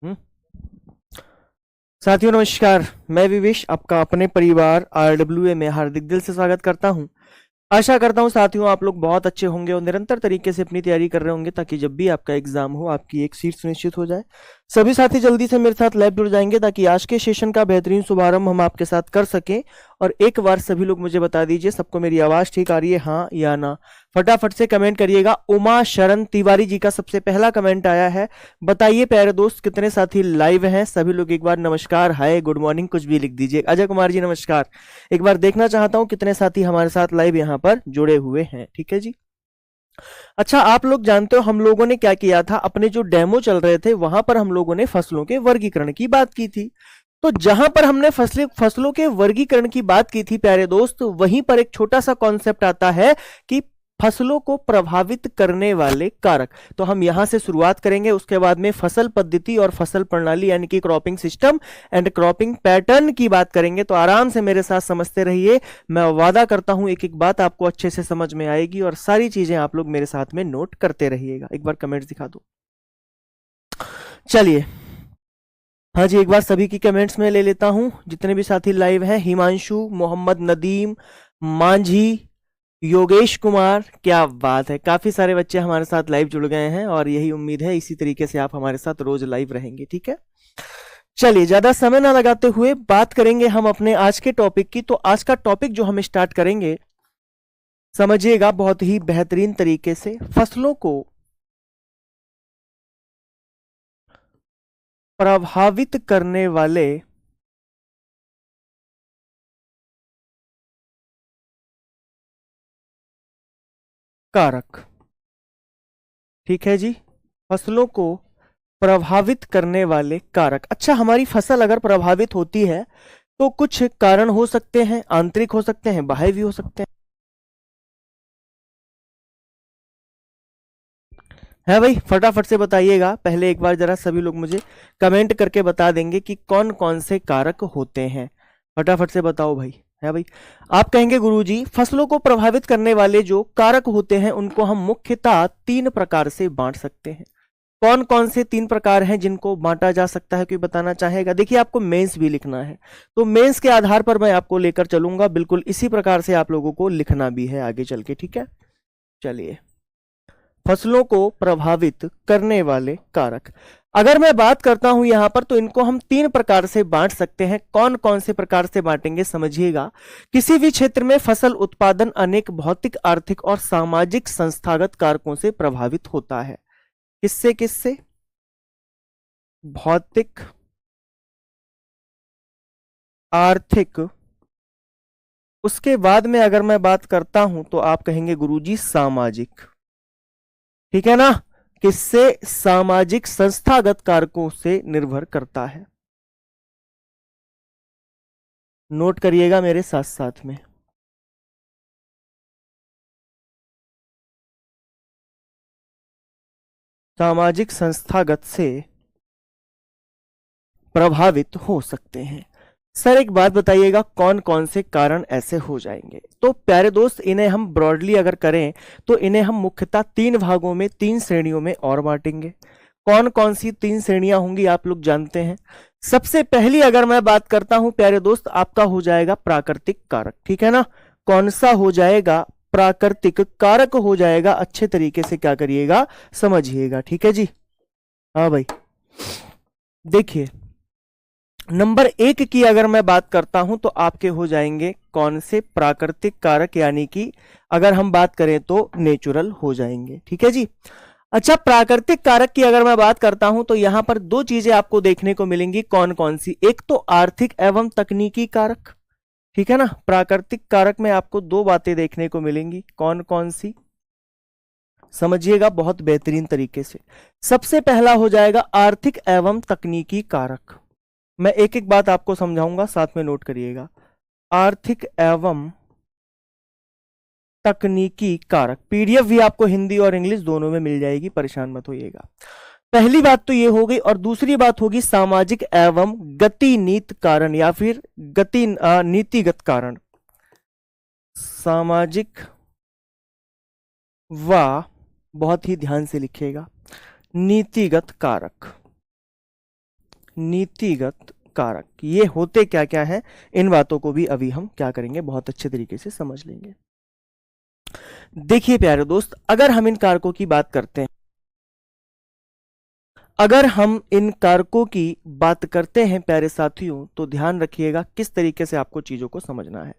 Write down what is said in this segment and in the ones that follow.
हम्म। साथियों नमस्कार। मैं विवेश आपका अपने परिवार RWA में हार्दिक दिल से स्वागत करता हूं। आशा करता हूं साथियों आप लोग बहुत अच्छे होंगे और निरंतर तरीके से अपनी तैयारी कर रहे होंगे ताकि जब भी आपका एग्जाम हो आपकी एक सीट सुनिश्चित हो जाए। सभी साथी जल्दी से मेरे साथ लैब जुड़ जाएंगे ताकि आज के सेशन का बेहतरीन शुभारंभ हम आपके साथ कर सकें। और एक बार सभी लोग मुझे बता दीजिए सबको मेरी आवाज ठीक आ रही है, हाँ या ना। फटाफट से कमेंट करिएगा। उमा शरण तिवारी जी का सबसे पहला कमेंट आया है। बताइए प्यारे दोस्त कितने साथी लाइव हैं। सभी लोग एक बार नमस्कार, हाय, गुड मॉर्निंग कुछ भी लिख दीजिए। अजय कुमार जी नमस्कार। एक बार देखना चाहता हूं कितने साथी हमारे साथ लाइव यहाँ पर जुड़े हुए हैं। ठीक है जी। अच्छा, आप लोग जानते हो हम लोगों ने क्या किया था, अपने जो डेमो चल रहे थे वहां पर हम लोगों ने फसलों के वर्गीकरण की बात की थी। तो जहां पर हमने फसलों के वर्गीकरण की बात की थी प्यारे दोस्त, वहीं पर एक छोटा सा कॉन्सेप्ट आता है कि फसलों को प्रभावित करने वाले कारक। तो हम यहां से शुरुआत करेंगे, उसके बाद में फसल पद्धति और फसल प्रणाली यानी कि cropping system and cropping pattern की बात करेंगे। तो आराम से मेरे साथ समझते रहिए। मैं वादा करता हूं एक एक बात आपको अच्छे से समझ में आएगी और सारी चीजें आप लोग मेरे साथ में नोट करते रहिएगा। एक बार कमेंट्स दिखा दो। चलिए, हाँ जी, एक बार सभी की कमेंट्स में ले लेता हूं जितने भी साथी लाइव हैं। हिमांशु, मोहम्मद नदीम, मांझी, योगेश कुमार, क्या बात है। काफी सारे बच्चे हमारे साथ लाइव जुड़ गए हैं और यही उम्मीद है इसी तरीके से आप हमारे साथ रोज लाइव रहेंगे। ठीक है, चलिए ज्यादा समय ना लगाते हुए बात करेंगे हम अपने आज के टॉपिक की। तो आज का टॉपिक जो हम स्टार्ट करेंगे, समझिएगा बहुत ही बेहतरीन तरीके से, फसलों को प्रभावित करने वाले कारक। ठीक है जी, फसलों को प्रभावित करने वाले कारक। अच्छा, हमारी फसल अगर प्रभावित होती है तो कुछ कारण हो सकते हैं, आंतरिक हो सकते हैं, बाह्य भी हो सकते हैं। है भाई, फटाफट से बताइएगा। पहले एक बार जरा सभी लोग मुझे कमेंट करके बता देंगे कि कौन कौन से कारक होते हैं। फटाफट से बताओ भाई। है भाई, आप कहेंगे गुरुजी फसलों को प्रभावित करने वाले जो कारक होते हैं उनको हम मुख्यतः तीन प्रकार से बांट सकते हैं। कौन कौन से तीन प्रकार हैं जिनको बांटा जा सकता है, कोई बताना चाहेगा? देखिए, आपको मेंस भी लिखना है तो मेंस के आधार पर मैं आपको लेकर चलूंगा। बिल्कुल इसी प्रकार से आप लोगों को लिखना भी है आगे चल के। ठीक है, चलिए, फसलों को प्रभावित करने वाले कारक अगर मैं बात करता हूं यहां पर, तो इनको हम तीन प्रकार से बांट सकते हैं। कौन कौन से प्रकार से बांटेंगे समझिएगा। किसी भी क्षेत्र में फसल उत्पादन अनेक भौतिक, आर्थिक और सामाजिक संस्थागत कारकों से प्रभावित होता है। किससे किससे? भौतिक, आर्थिक, उसके बाद में अगर मैं बात करता हूं तो आप कहेंगे गुरुजी सामाजिक। ठीक है ना, किससे? सामाजिक संस्थागत कारकों से निर्भर करता है। नोट करिएगा मेरे साथ साथ में। सामाजिक संस्थागत से प्रभावित हो सकते हैं। सर एक बात बताइएगा, कौन कौन से कारण ऐसे हो जाएंगे? तो प्यारे दोस्त, इन्हें हम ब्रॉडली अगर करें तो इन्हें हम मुख्यतः तीन भागों में, तीन श्रेणियों में और बांटेंगे। कौन कौन सी तीन श्रेणियां होंगी आप लोग जानते हैं। सबसे पहली अगर मैं बात करता हूं प्यारे दोस्त, आपका हो जाएगा प्राकृतिक कारक। ठीक है ना, कौन सा हो जाएगा? प्राकृतिक कारक हो जाएगा। अच्छे तरीके से क्या करिएगा, समझिएगा। ठीक है जी, हाँ भाई। देखिए, नंबर एक की अगर मैं बात करता हूं तो आपके हो जाएंगे कौन से? प्राकृतिक कारक, यानी कि अगर हम बात करें तो नेचुरल हो जाएंगे। ठीक है जी। अच्छा, प्राकृतिक कारक की अगर मैं बात करता हूं तो यहां पर दो चीजें आपको देखने को मिलेंगी। कौन कौन सी? एक तो आर्थिक एवं तकनीकी कारक। ठीक है ना, प्राकृतिक कारक में आपको दो बातें देखने को मिलेंगी। कौन कौन सी? समझिएगा बहुत बेहतरीन तरीके से। सबसे पहला हो जाएगा आर्थिक एवं तकनीकी कारक। मैं एक एक बात आपको समझाऊंगा, साथ में नोट करिएगा। आर्थिक एवं तकनीकी कारक, पीडीएफ भी आपको हिंदी और इंग्लिश दोनों में मिल जाएगी, परेशान मत होइएगा। पहली बात तो ये हो गई, और दूसरी बात होगी सामाजिक एवं गति नीत कारण या फिर गति नीतिगत कारण। सामाजिक व, बहुत ही ध्यान से लिखिएगा, नीतिगत कारक। नीतिगत कारक, ये होते क्या क्या हैं, इन बातों को भी अभी हम क्या करेंगे, बहुत अच्छे तरीके से समझ लेंगे। देखिए प्यारे दोस्त, अगर हम इन कारकों की बात करते हैं, अगर हम इन कारकों की बात करते हैं प्यारे साथियों, तो ध्यान रखिएगा किस तरीके से आपको चीजों को समझना है।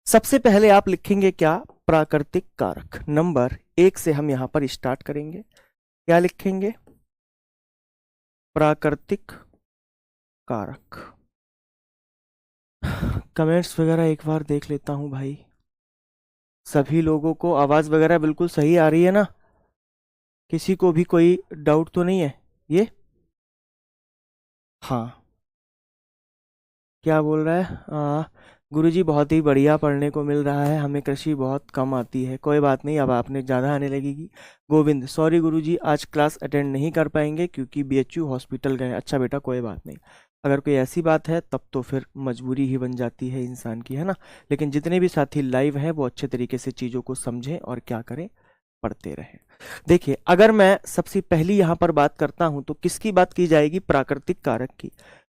सबसे पहले आप लिखेंगे क्या, प्राकृतिक कारक। नंबर 1 से हम यहां पर स्टार्ट करेंगे। क्या लिखेंगे, प्राकृतिक कारक। कमेंट्स वगैरह एक बार देख लेता हूं भाई, सभी लोगों को आवाज वगैरह बिल्कुल सही आ रही है ना, किसी को भी कोई डाउट तो नहीं है ये? हाँ, क्या बोल रहा है, गुरुजी बहुत ही बढ़िया पढ़ने को मिल रहा है, हमें कृषि बहुत कम आती है। कोई बात नहीं, अब आपने ज़्यादा आने लगेगी। गोविंद, सॉरी गुरुजी, आज क्लास अटेंड नहीं कर पाएंगे क्योंकि बीएचयू हॉस्पिटल गए। अच्छा बेटा, कोई बात नहीं, अगर कोई ऐसी बात है तब तो फिर मजबूरी ही बन जाती है इंसान की, है ना। लेकिन जितने भी साथी लाइव हैं वो अच्छे तरीके से चीज़ों को समझें और क्या करें, पढ़ते रहें। देखिए, अगर मैं सबसे पहली यहाँ पर बात करता हूँ तो किसकी बात की जाएगी, प्राकृतिक कारक की।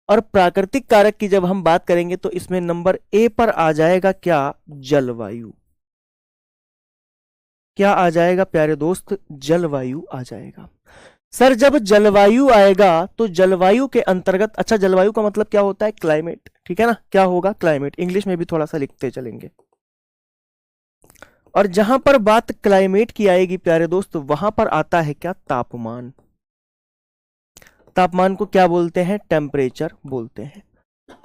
और प्राकृतिक कारक की जब हम बात करेंगे तो इसमें नंबर ए पर आ जाएगा क्या, जलवायु। क्या आ जाएगा प्यारे दोस्त, जलवायु आ जाएगा। सर जब जलवायु आएगा तो जलवायु के अंतर्गत, अच्छा जलवायु का मतलब क्या होता है, क्लाइमेट, ठीक है ना, क्या होगा, क्लाइमेट। इंग्लिश में भी थोड़ा सा लिखते चलेंगे। और जहां पर बात क्लाइमेट की आएगी प्यारे दोस्त, वहां पर आता है क्या, तापमान। तापमान को क्या बोलते हैं, टेम्परेचर बोलते हैं।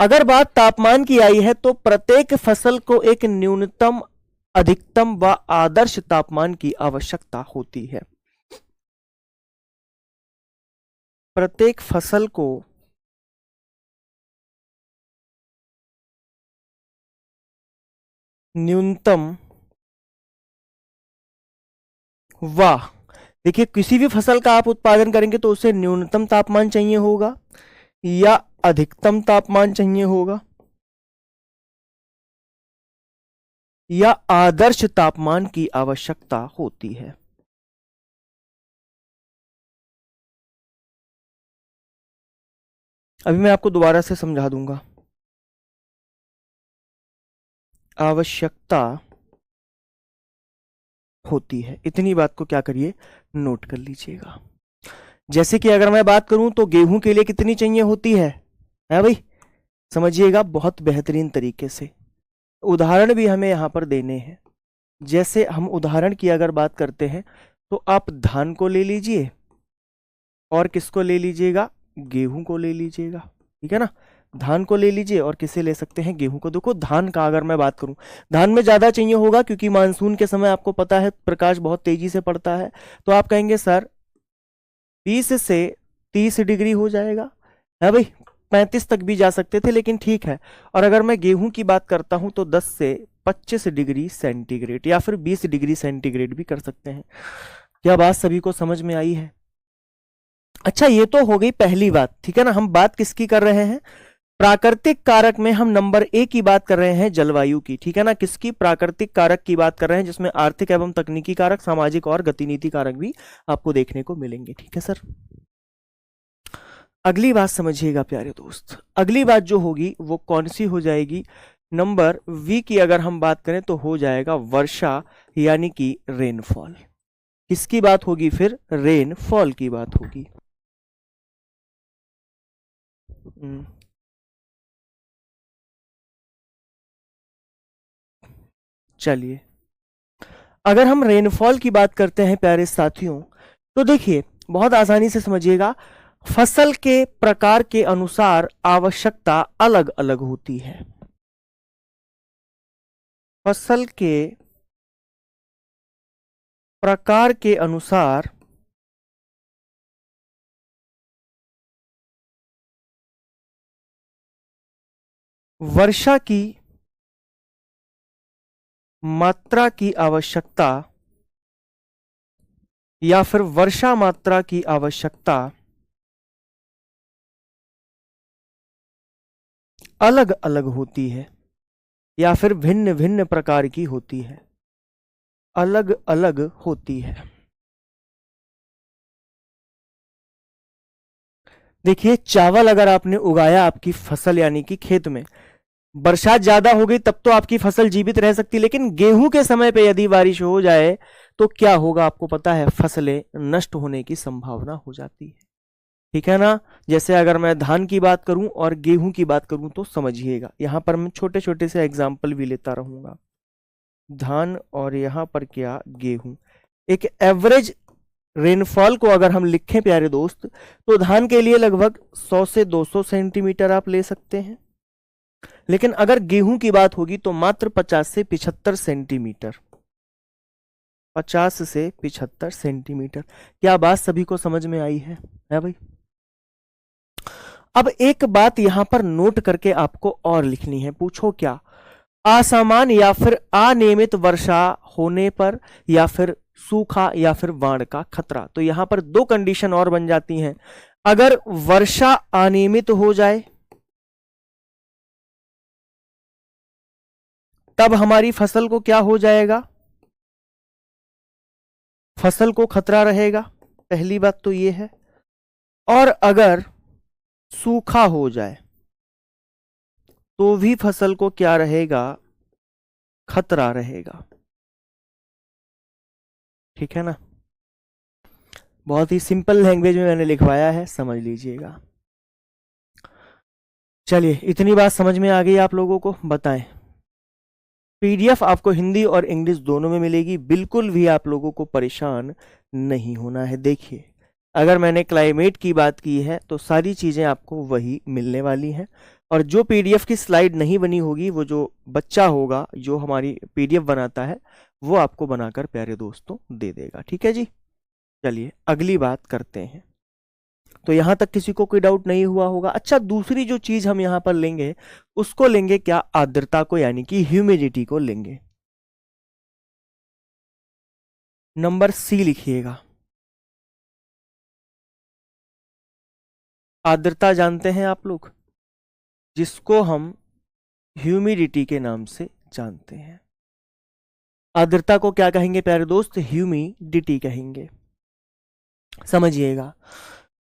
अगर बात तापमान की आई है तो प्रत्येक फसल को एक न्यूनतम, अधिकतम व आदर्श तापमान की आवश्यकता होती है। प्रत्येक फसल को न्यूनतम व, देखिए किसी भी फसल का आप उत्पादन करेंगे तो उसे न्यूनतम तापमान चाहिए होगा या अधिकतम तापमान चाहिए होगा या आदर्श तापमान की आवश्यकता होती है। अभी मैं आपको दोबारा से समझा दूंगा। आवश्यकता होती है, इतनी बात को क्या करिए, नोट कर लीजिएगा। जैसे कि अगर मैं बात करूं तो गेहूं के लिए कितनी चाहिए होती है भाई, समझिएगा बहुत बेहतरीन तरीके से। उदाहरण भी हमें यहां पर देने हैं। जैसे हम उदाहरण की अगर बात करते हैं तो आप धान को ले लीजिए और किसको ले लीजिएगा, गेहूं को ले लीजिएगा, ठीक है ना। धान को ले लीजिए और किसे ले सकते हैं, गेहूं को। देखो धान का अगर मैं बात करूं, धान में ज्यादा चाहिए होगा क्योंकि मानसून के समय आपको पता है प्रकाश बहुत तेजी से पड़ता है। तो आप कहेंगे सर 20 से 30 डिग्री हो जाएगा, है भाई, 35 तक भी जा सकते थे लेकिन ठीक है। और अगर मैं गेहूं की बात करता हूं तो 10 से 25 डिग्री सेंटीग्रेड या फिर 20 डिग्री सेंटीग्रेड भी कर सकते हैं। क्या बात सभी को समझ में आई है? अच्छा, ये तो हो गई पहली बात, ठीक है ना। हम बात किसकी कर रहे हैं, प्राकृतिक कारक में हम नंबर ए की बात कर रहे हैं, जलवायु की, ठीक है ना। किसकी, प्राकृतिक कारक की बात कर रहे हैं, जिसमें आर्थिक एवं तकनीकी कारक, सामाजिक और गतिनीति कारक भी आपको देखने को मिलेंगे, ठीक है सर। अगली बात समझिएगा प्यारे दोस्त, अगली बात जो होगी वो कौन सी हो जाएगी, नंबर वी की अगर हम बात करें तो हो जाएगा वर्षा, यानी कि रेनफॉल। किसकी बात होगी फिर, रेनफॉल की बात होगी। चलिए, अगर हम रेनफॉल की बात करते हैं प्यारे साथियों, तो देखिए बहुत आसानी से समझिएगा, फसल के प्रकार के अनुसार आवश्यकता अलग अलग होती है। फसल के प्रकार के अनुसार वर्षा की मात्रा की आवश्यकता या फिर वर्षा मात्रा की आवश्यकता अलग अलग होती है या फिर भिन्न भिन्न प्रकार की होती है, अलग अलग होती है। देखिए, चावल अगर आपने उगाया आपकी फसल यानी कि खेत में, बरसात ज्यादा हो गई तब तो आपकी फसल जीवित रह सकती है, लेकिन गेहूं के समय पे यदि बारिश हो जाए तो क्या होगा आपको पता है? फसलें नष्ट होने की संभावना हो जाती है। ठीक है ना? जैसे अगर मैं धान की बात करूं और गेहूं की बात करूं तो समझिएगा, यहां पर मैं छोटे छोटे से एग्जाम्पल भी लेता रहूंगा। धान और यहां पर क्या, गेहूं। एक एवरेज रेनफॉल को अगर हम लिखें प्यारे दोस्त, तो धान के लिए लगभग 100 से 200 सेंटीमीटर आप ले सकते हैं, लेकिन अगर गेहूं की बात होगी तो मात्र 50 से 75 सेंटीमीटर। 50 से 75 सेंटीमीटर। क्या बात सभी को समझ में आई है भाई? अब एक बात यहां पर नोट करके आपको और लिखनी है, पूछो क्या? असामान्य या फिर अनियमित वर्षा होने पर, या फिर सूखा, या फिर बाढ़ का खतरा। तो यहां पर दो कंडीशन और बन जाती हैं। अगर वर्षा अनियमित हो जाए तब हमारी फसल को क्या हो जाएगा? फसल को खतरा रहेगा, पहली बात तो ये है। और अगर सूखा हो जाए तो भी फसल को क्या रहेगा? खतरा रहेगा। ठीक है ना? बहुत ही सिंपल लैंग्वेज में मैंने लिखवाया है, समझ लीजिएगा। चलिए, इतनी बात समझ में आ गई आप लोगों को? बताएं। पीडीएफ आपको हिंदी और इंग्लिश दोनों में मिलेगी, बिल्कुल भी आप लोगों को परेशान नहीं होना है। देखिए, अगर मैंने क्लाइमेट की बात की है तो सारी चीजें आपको वही मिलने वाली हैं, और जो पीडीएफ की स्लाइड नहीं बनी होगी वो जो बच्चा होगा जो हमारी पीडीएफ बनाता है वो आपको बनाकर प्यारे दोस्तों दे देगा। ठीक है जी? चलिए अगली बात करते हैं। तो यहां तक किसी को कोई डाउट नहीं हुआ होगा? अच्छा, दूसरी जो चीज हम यहां पर लेंगे उसको लेंगे क्या? आर्द्रता को, यानी कि ह्यूमिडिटी को लेंगे। नंबर सी लिखिएगा। आर्द्रता जानते हैं आप लोग, जिसको हम ह्यूमिडिटी के नाम से जानते हैं। आर्द्रता को क्या कहेंगे प्यारे दोस्त? ह्यूमिडिटी कहेंगे। समझिएगा,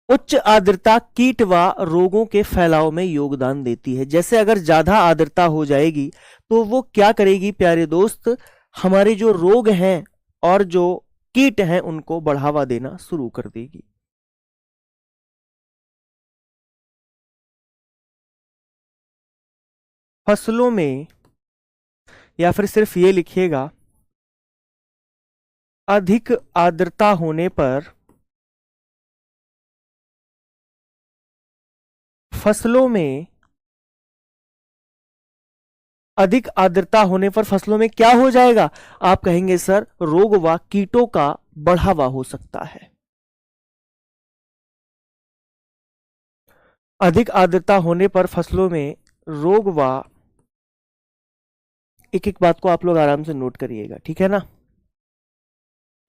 उच्च आर्द्रता कीट व रोगों के फैलाव में योगदान देती है। जैसे अगर ज्यादा आर्द्रता हो जाएगी तो वो क्या करेगी प्यारे दोस्त? हमारे जो रोग हैं और जो कीट हैं उनको बढ़ावा देना शुरू कर देगी। फसलों में, या फिर सिर्फ ये लिखिएगा, अधिक आर्द्रता होने पर फसलों में, अधिक आर्द्रता होने पर फसलों में क्या हो जाएगा? आप कहेंगे सर रोग व कीटों का बढ़ावा हो सकता है। अधिक आर्द्रता होने पर फसलों में रोग व, एक एक बात को आप लोग आराम से नोट करिएगा, ठीक है ना?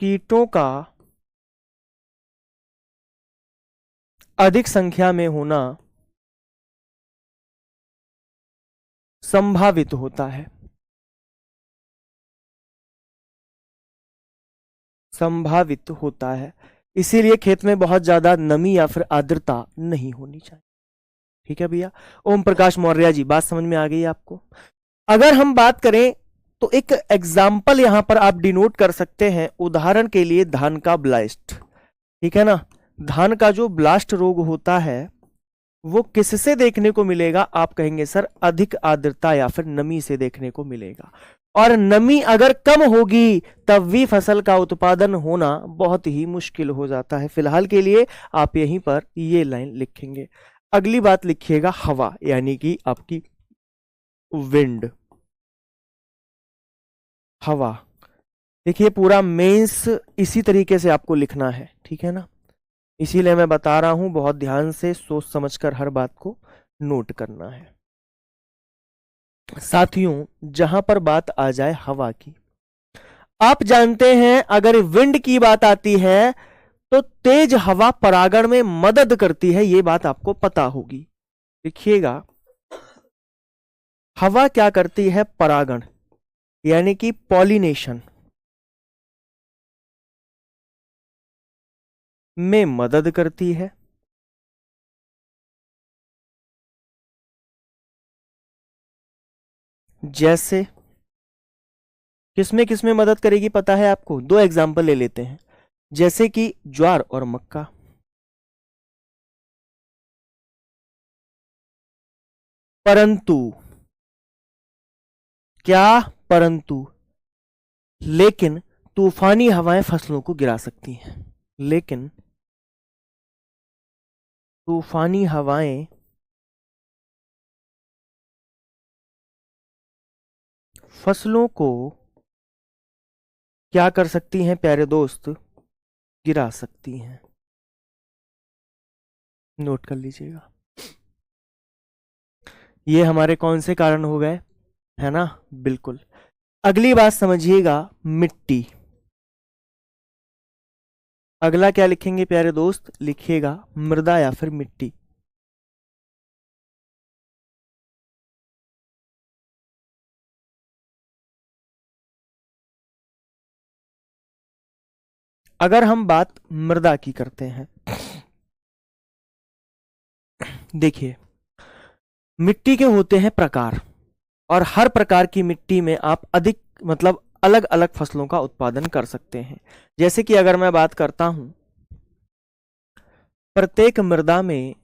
कीटों का अधिक संख्या में होना संभावित होता है। संभावित होता है, इसीलिए खेत में बहुत ज्यादा नमी या फिर आर्द्रता नहीं होनी चाहिए। ठीक है भैया? ओम प्रकाश मौर्य जी, बात समझ में आ गई आपको? अगर हम बात करें तो एक एग्जाम्पल यहां पर आप डिनोट कर सकते हैं, उदाहरण के लिए धान का ब्लास्ट। ठीक है ना? धान का जो ब्लास्ट रोग होता है वो किससे देखने को मिलेगा? आप कहेंगे सर अधिक आर्द्रता या फिर नमी से देखने को मिलेगा। और नमी अगर कम होगी तब भी फसल का उत्पादन होना बहुत ही मुश्किल हो जाता है। फिलहाल के लिए आप यहीं पर ये लाइन लिखेंगे। अगली बात लिखिएगा हवा, यानी कि आपकी विंड, हवा। देखिए, पूरा मेंस इसी तरीके से आपको लिखना है, ठीक है ना? इसीलिए मैं बता रहा हूं, बहुत ध्यान से सोच समझकर हर बात को नोट करना है। साथियों, जहां पर बात आ जाए हवा की, आप जानते हैं अगर विंड की बात आती है तो तेज हवा परागण में मदद करती है, यह बात आपको पता होगी। देखिएगा, हवा क्या करती है? परागण यानी कि पॉलिनेशन में मदद करती है। जैसे किसमें मदद करेगी पता है आपको? दो एग्जाम्पल ले लेते हैं, जैसे कि ज्वार और मक्का। परंतु क्या? परंतु लेकिन तूफानी हवाएं फसलों को गिरा सकती हैं। लेकिन तूफानी हवाएं फसलों को क्या कर सकती हैं प्यारे दोस्त? गिरा सकती हैं। नोट कर लीजिएगा। ये हमारे कौन से कारण हो गए, है ना? बिल्कुल। अगली बात समझिएगा, मिट्टी। अगला क्या लिखेंगे प्यारे दोस्त? लिखिएगा मृदा या फिर मिट्टी। अगर हम बात मृदा की करते हैं, देखिए मिट्टी के होते हैं प्रकार, और हर प्रकार की मिट्टी में आप अधिक मतलब अलग अलग फसलों का उत्पादन कर सकते हैं। जैसे कि अगर मैं बात करता हूं, प्रत्येक मृदा में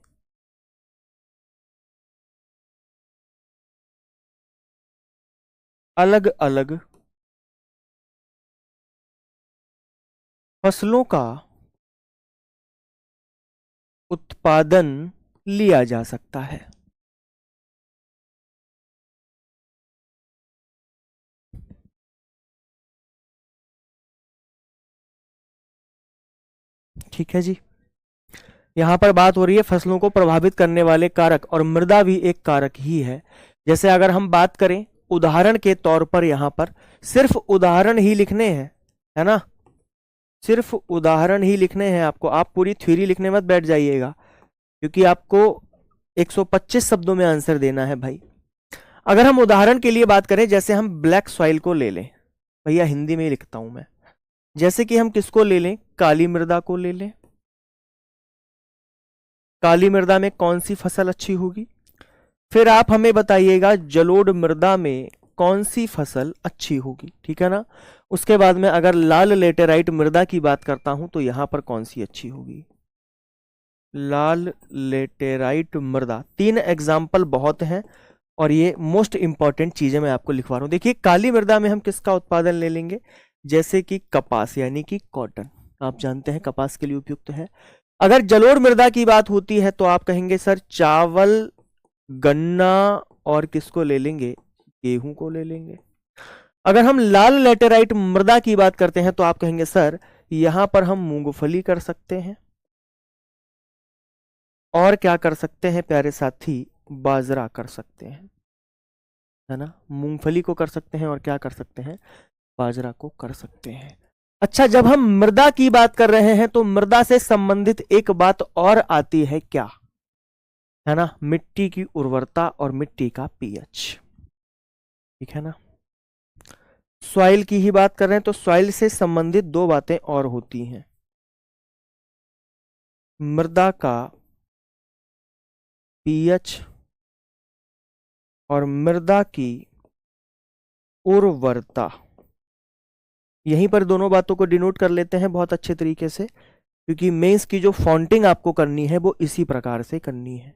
अलग अलग फसलों का उत्पादन लिया जा सकता है। ठीक है जी। यहां पर बात हो रही है फसलों को प्रभावित करने वाले कारक, और मृदा भी एक कारक ही है। जैसे अगर हम बात करें उदाहरण के तौर पर, यहां पर सिर्फ उदाहरण ही लिखने हैं, है ना? सिर्फ उदाहरण ही लिखने हैं आपको, आप पूरी थ्योरी लिखने मत बैठ जाइएगा, क्योंकि आपको 125 शब्दों में आंसर देना है भाई। अगर हम उदाहरण के लिए बात करें, जैसे हम ब्लैक सॉइल को ले लें, भैया हिंदी में ही लिखता हूं मैं, जैसे कि हम किसको ले लें? काली मृदा को ले लें। काली मृदा में कौन सी फसल अच्छी होगी? फिर आप हमें बताइएगा जलोढ़ मृदा में कौन सी फसल अच्छी होगी, ठीक है ना? उसके बाद में अगर लाल लेटेराइट मृदा की बात करता हूं तो यहां पर कौन सी अच्छी होगी? लाल लेटेराइट मृदा। तीन एग्जाम्पल बहुत हैं, और ये मोस्ट इंपॉर्टेंट चीजें मैं आपको लिखवा रहा हूं। देखिए काली मृदा में हम किसका उत्पादन ले लेंगे? जैसे कि कपास, यानी कि कॉटन। आप जानते हैं कपास के लिए उपयुक्त है। अगर जलोढ़ मृदा की बात होती है तो आप कहेंगे सर चावल, गन्ना, और किसको ले लेंगे? गेहूं को ले लेंगे। अगर हम लाल लेटेराइट मृदा की बात करते हैं तो आप कहेंगे सर यहां पर हम मूंगफली कर सकते हैं, और क्या कर सकते हैं प्यारे साथी? बाजरा कर सकते हैं, है ना? मूंगफली को कर सकते हैं, और क्या कर सकते हैं? बाजरा को कर सकते हैं। अच्छा, जब हम मृदा की बात कर रहे हैं तो मृदा से संबंधित एक बात और आती है, क्या? है ना? मिट्टी की उर्वरता और मिट्टी का पीएच, ठीक है ना? सॉइल की ही बात कर रहे हैं तो सॉइल से संबंधित दो बातें और होती हैं, मृदा का पीएच और मृदा की उर्वरता। यहीं पर दोनों बातों को डिनोट कर लेते हैं बहुत अच्छे तरीके से, क्योंकि मेंस की जो फाउंटिंग आपको करनी है वो इसी प्रकार से करनी है।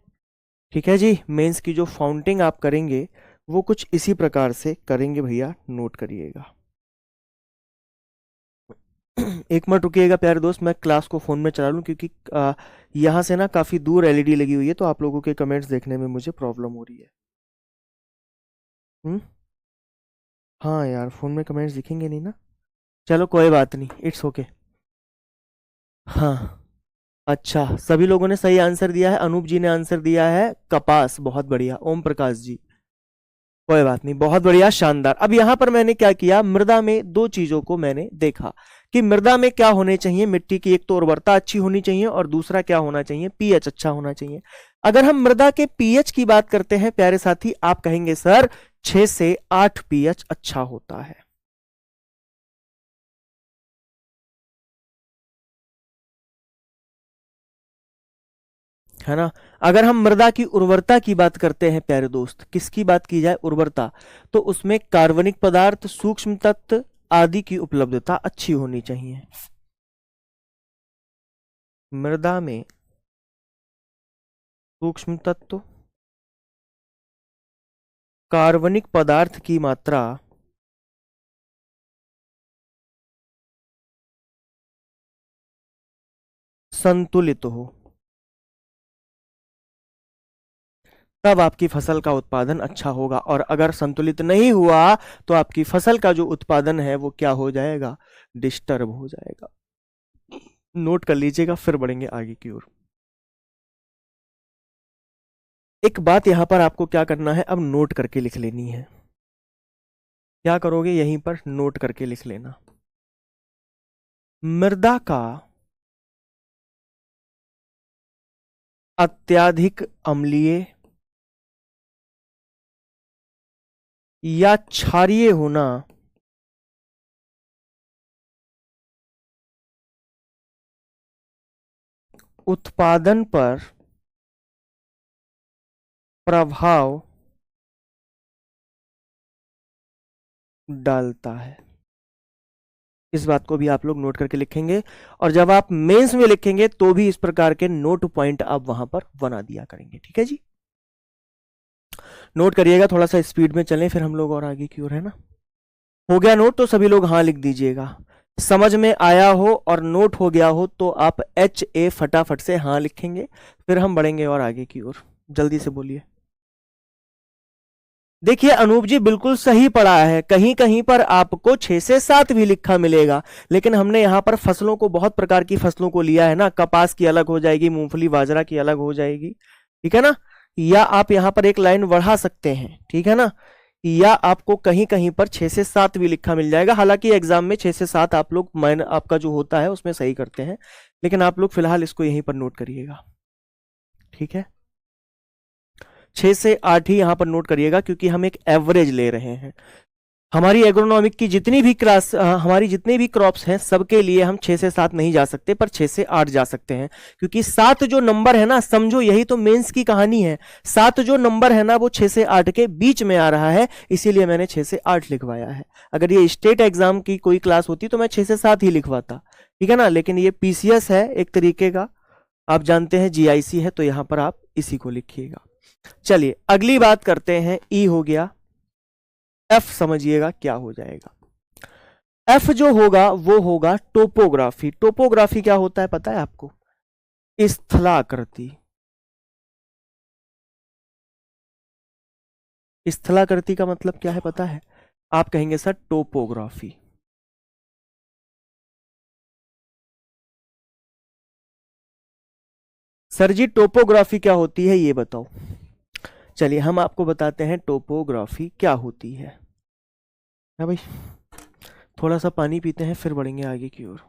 ठीक है जी, मेंस की जो फाउंटिंग आप करेंगे वो कुछ इसी प्रकार से करेंगे भैया, नोट करिएगा। एक मिनट रुकिएगा प्यारे दोस्त, मैं क्लास को फोन में चला लूं, क्योंकि यहाँ से ना काफी दूर एलईडी लगी हुई है, तो आप लोगों के कमेंट्स देखने में मुझे प्रॉब्लम हो रही है। हम्म, हाँ यार, फोन में कमेंट्स दिखेंगे नहीं ना। चलो कोई बात नहीं, इट्स ओके। हाँ, अच्छा, सभी लोगों ने सही आंसर दिया है। अनूप जी ने आंसर दिया है कपास, बहुत बढ़िया। ओम प्रकाश जी, कोई बात नहीं, बहुत बढ़िया, शानदार। अब यहां पर मैंने क्या किया, मृदा में दो चीजों को मैंने देखा कि मृदा में क्या होने चाहिए। मिट्टी की एक तो उर्वरता अच्छी होनी चाहिए, और दूसरा क्या होना चाहिए? पीएच अच्छा होना चाहिए। अगर हम मृदा के पीएच की बात करते हैं प्यारे साथी, आप कहेंगे सर 6 से 8 पीएच अच्छा होता है। है ना। अगर हम मृदा की उर्वरता की बात करते हैं प्यारे दोस्त, किसकी बात की जाए, उर्वरता, तो उसमें कार्बनिक पदार्थ, सूक्ष्म तत्व आदि की उपलब्धता अच्छी होनी चाहिए। मृदा में सूक्ष्म तत्व, कार्बनिक पदार्थ की मात्रा संतुलित हो, तब आपकी फसल का उत्पादन अच्छा होगा। और अगर संतुलित नहीं हुआ तो आपकी फसल का जो उत्पादन है वो क्या हो जाएगा, डिस्टर्ब हो जाएगा। नोट कर लीजिएगा, फिर बढ़ेंगे आगे की ओर। एक बात यहां पर आपको क्या करना है, अब नोट करके लिख लेनी है। क्या करोगे, यहीं पर नोट करके लिख लेना। मृदा का अत्यधिक अम्लीय या क्षारीय होना उत्पादन पर प्रभाव डालता है। इस बात को भी आप लोग नोट करके लिखेंगे, और जब आप मेंस में लिखेंगे तो भी इस प्रकार के नोट पॉइंट आप वहां पर बना दिया करेंगे। ठीक है जी, नोट करिएगा, थोड़ा सा स्पीड में चलें फिर हम लोग और आगे की ओर, है ना। हो गया नोट तो सभी लोग हाँ लिख दीजिएगा। समझ में आया हो और नोट हो गया हो तो आप HA फटाफट से हाँ लिखेंगे, फिर हम बढ़ेंगे और आगे की ओर। जल्दी से बोलिए। देखिए अनूप जी बिल्कुल सही पढ़ा है, कहीं कहीं पर आपको 6 से 7 भी लिखा मिलेगा, लेकिन हमने यहाँ पर फसलों को, बहुत प्रकार की फसलों को लिया है ना। कपास की अलग हो जाएगी, मूंगफली बाजरा की अलग हो जाएगी, ठीक है ना। या आप यहाँ पर एक लाइन बढ़ा सकते हैं, ठीक है ना, या आपको कहीं कहीं पर 6 से 7 भी लिखा मिल जाएगा। हालांकि एग्जाम में 6 से 7 आप लोग माइन आपका जो होता है उसमें सही करते हैं, लेकिन आप लोग फिलहाल इसको यहीं पर नोट करिएगा, ठीक है। 6 से 8 ही यहां पर नोट करिएगा, क्योंकि हम एक एवरेज ले रहे हैं। हमारी एग्रोनॉमिक की जितनी भी क्लास, हमारी जितने भी क्रॉप्स हैं, सबके लिए हम 6 से 7 नहीं जा सकते, पर 6 से 8 जा सकते हैं। क्योंकि 7 जो नंबर है ना, समझो यही तो मेंस की कहानी है। 7 जो नंबर है ना वो 6 से 8 के बीच में आ रहा है, इसीलिए मैंने 6 से 8 लिखवाया है। अगर ये स्टेट एग्जाम की कोई क्लास होती तो मैं 6 से 7 ही लिखवाता, ठीक है ना। लेकिन ये PCS है एक तरीके का, आप जानते हैं GIC है, तो यहां पर आप इसी को लिखिएगा। चलिए अगली बात करते हैं, ई हो गया। F समझिएगा क्या हो जाएगा। F जो होगा वो होगा टोपोग्राफी। टोपोग्राफी क्या होता है पता है आपको, स्थलाकृति। स्थलाकृति का मतलब क्या है पता है, आप कहेंगे सर टोपोग्राफी। सर जी टोपोग्राफी क्या होती है ये बताओ। चलिए हम आपको बताते हैं टोपोग्राफी क्या होती है। हाँ भाई, थोड़ा सा पानी पीते हैं फिर बढ़ेंगे आगे की ओर।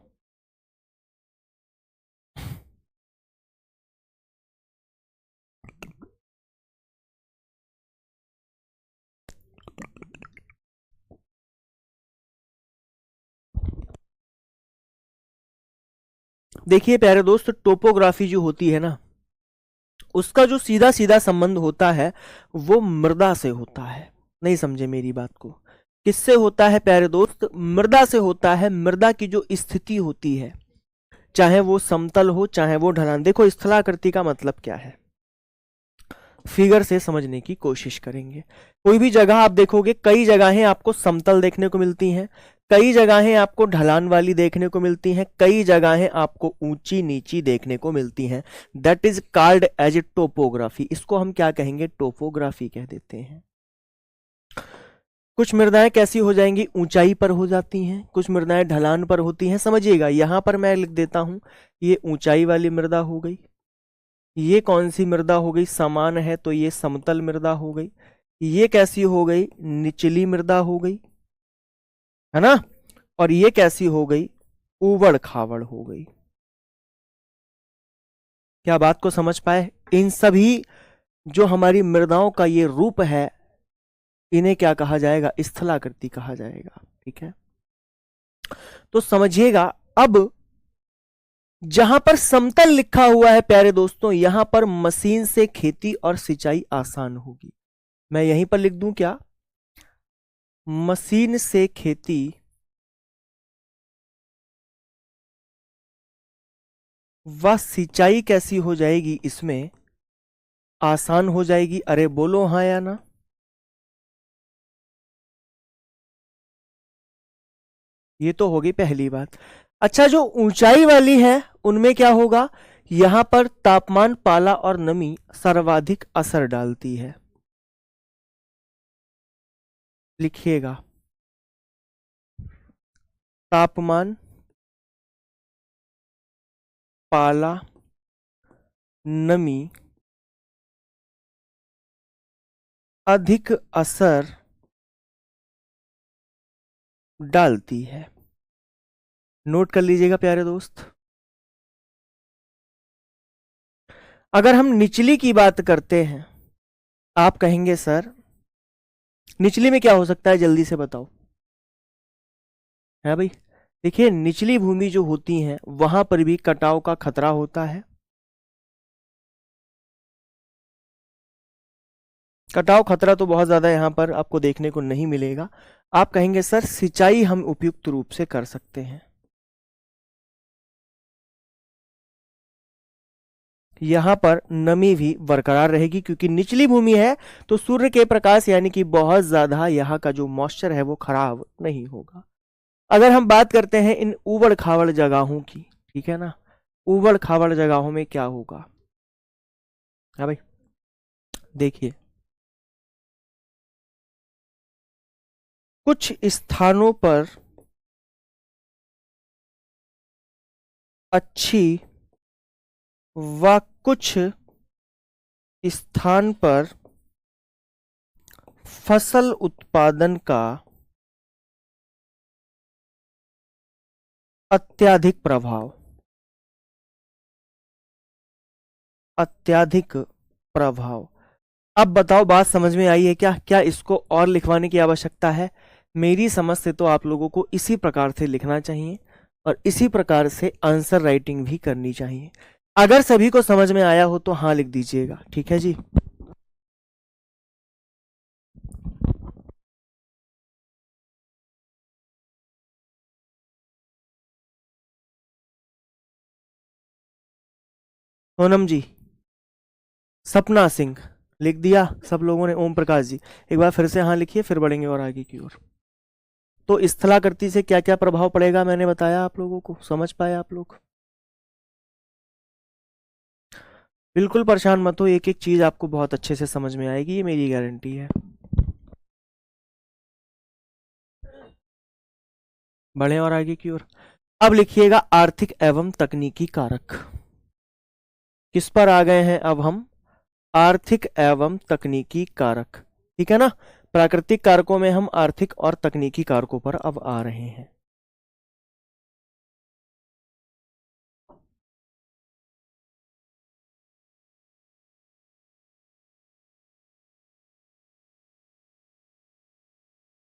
देखिए प्यारे दोस्त, टोपोग्राफी जो होती है ना, उसका जो सीधा सीधा संबंध होता है वो मृदा से होता है। नहीं समझे मेरी बात को, किससे होता है प्यारे दोस्त, मृदा से होता है। मृदा की जो स्थिति होती है, चाहे वो समतल हो चाहे वो ढलान। देखो स्थलाकृति का मतलब क्या है, फिगर से समझने की कोशिश करेंगे। कोई भी जगह आप देखोगे, कई जगहें आपको समतल देखने को मिलती हैं, कई जगहें आपको ढलान वाली देखने को मिलती हैं, कई जगहें आपको ऊंची नीची देखने को मिलती हैं। That is called as a topography. इसको हम क्या कहेंगे, टोपोग्राफी कह देते हैं। कुछ मृदाएं कैसी हो जाएंगी, ऊंचाई पर हो जाती हैं, कुछ मृदाएं ढलान पर होती हैं। समझिएगा, यहां पर मैं लिख देता हूं, ये ऊंचाई वाली मृदा हो गई। ये कौन सी मृदा हो गई, समान है तो ये समतल मृदा हो गई। ये कैसी हो गई, निचली मृदा हो गई, है ना। और ये कैसी हो गई, ऊबड़ खाबड़ हो गई। क्या बात को समझ पाए। इन सभी जो हमारी मृदाओं का ये रूप है, इन्हें क्या कहा जाएगा, स्थलाकृति कहा जाएगा, ठीक है। तो समझिएगा अब जहां पर समतल लिखा हुआ है प्यारे दोस्तों, यहां पर मशीन से खेती और सिंचाई आसान होगी। मैं यहीं पर लिख दूं क्या? मशीन से खेती व सिंचाई कैसी हो जाएगी, इसमें आसान हो जाएगी। अरे बोलो हाँ या ना। ये तो होगी पहली बात। अच्छा, जो ऊंचाई वाली है उनमें क्या होगा? यहां पर तापमान, पाला और नमी सर्वाधिक असर डालती है। लिखिएगा, तापमान, पाला, नमी अधिक असर डालती है। नोट कर लीजिएगा प्यारे दोस्त। अगर हम निचली की बात करते हैं, आप कहेंगे सर निचली में क्या हो सकता है, जल्दी से बताओ। है भाई, देखिए निचली भूमि जो होती है वहां पर भी कटाव का खतरा होता है। कटाव खतरा तो बहुत ज्यादा यहां पर आपको देखने को नहीं मिलेगा। आप कहेंगे सर सिंचाई हम उपयुक्त रूप से कर सकते हैं। यहां पर नमी भी बरकरार रहेगी क्योंकि निचली भूमि है, तो सूर्य के प्रकाश यानी कि बहुत ज्यादा यहाँ का जो मॉइस्चर है वो खराब नहीं होगा। अगर हम बात करते हैं इन उबड़ खाबड़ जगहों की, ठीक है ना, उबड़ खाबड़ जगहों में क्या होगा? हाँ भाई, देखिए कुछ स्थानों पर अच्छी व कुछ स्थान पर फसल उत्पादन का अत्याधिक प्रभाव, अत्याधिक प्रभाव। अब बताओ बात समझ में आई है क्या? क्या इसको और लिखवाने की आवश्यकता है? मेरी समझ से तो आप लोगों को इसी प्रकार से लिखना चाहिए और इसी प्रकार से आंसर राइटिंग भी करनी चाहिए। अगर सभी को समझ में आया हो तो हाँ लिख दीजिएगा, ठीक है जी। सोनम जी, सपना सिंह, लिख दिया सब लोगों ने। ओम प्रकाश जी, एक बार फिर से हाँ लिखिए, फिर बढ़ेंगे और आगे की ओर। तो स्थलाकृति से क्या क्या प्रभाव पड़ेगा मैंने बताया आप लोगों को, समझ पाए आप लोग? बिल्कुल परेशान मत हो, एक एक चीज आपको बहुत अच्छे से समझ में आएगी, ये मेरी गारंटी है। बढ़े और आगे की ओर। अब लिखिएगा आर्थिक एवं तकनीकी कारक। किस पर आ गए हैं अब हम? आर्थिक एवं तकनीकी कारक, ठीक है ना। प्राकृतिक कारकों में हम आर्थिक और तकनीकी कारकों पर अब आ रहे हैं।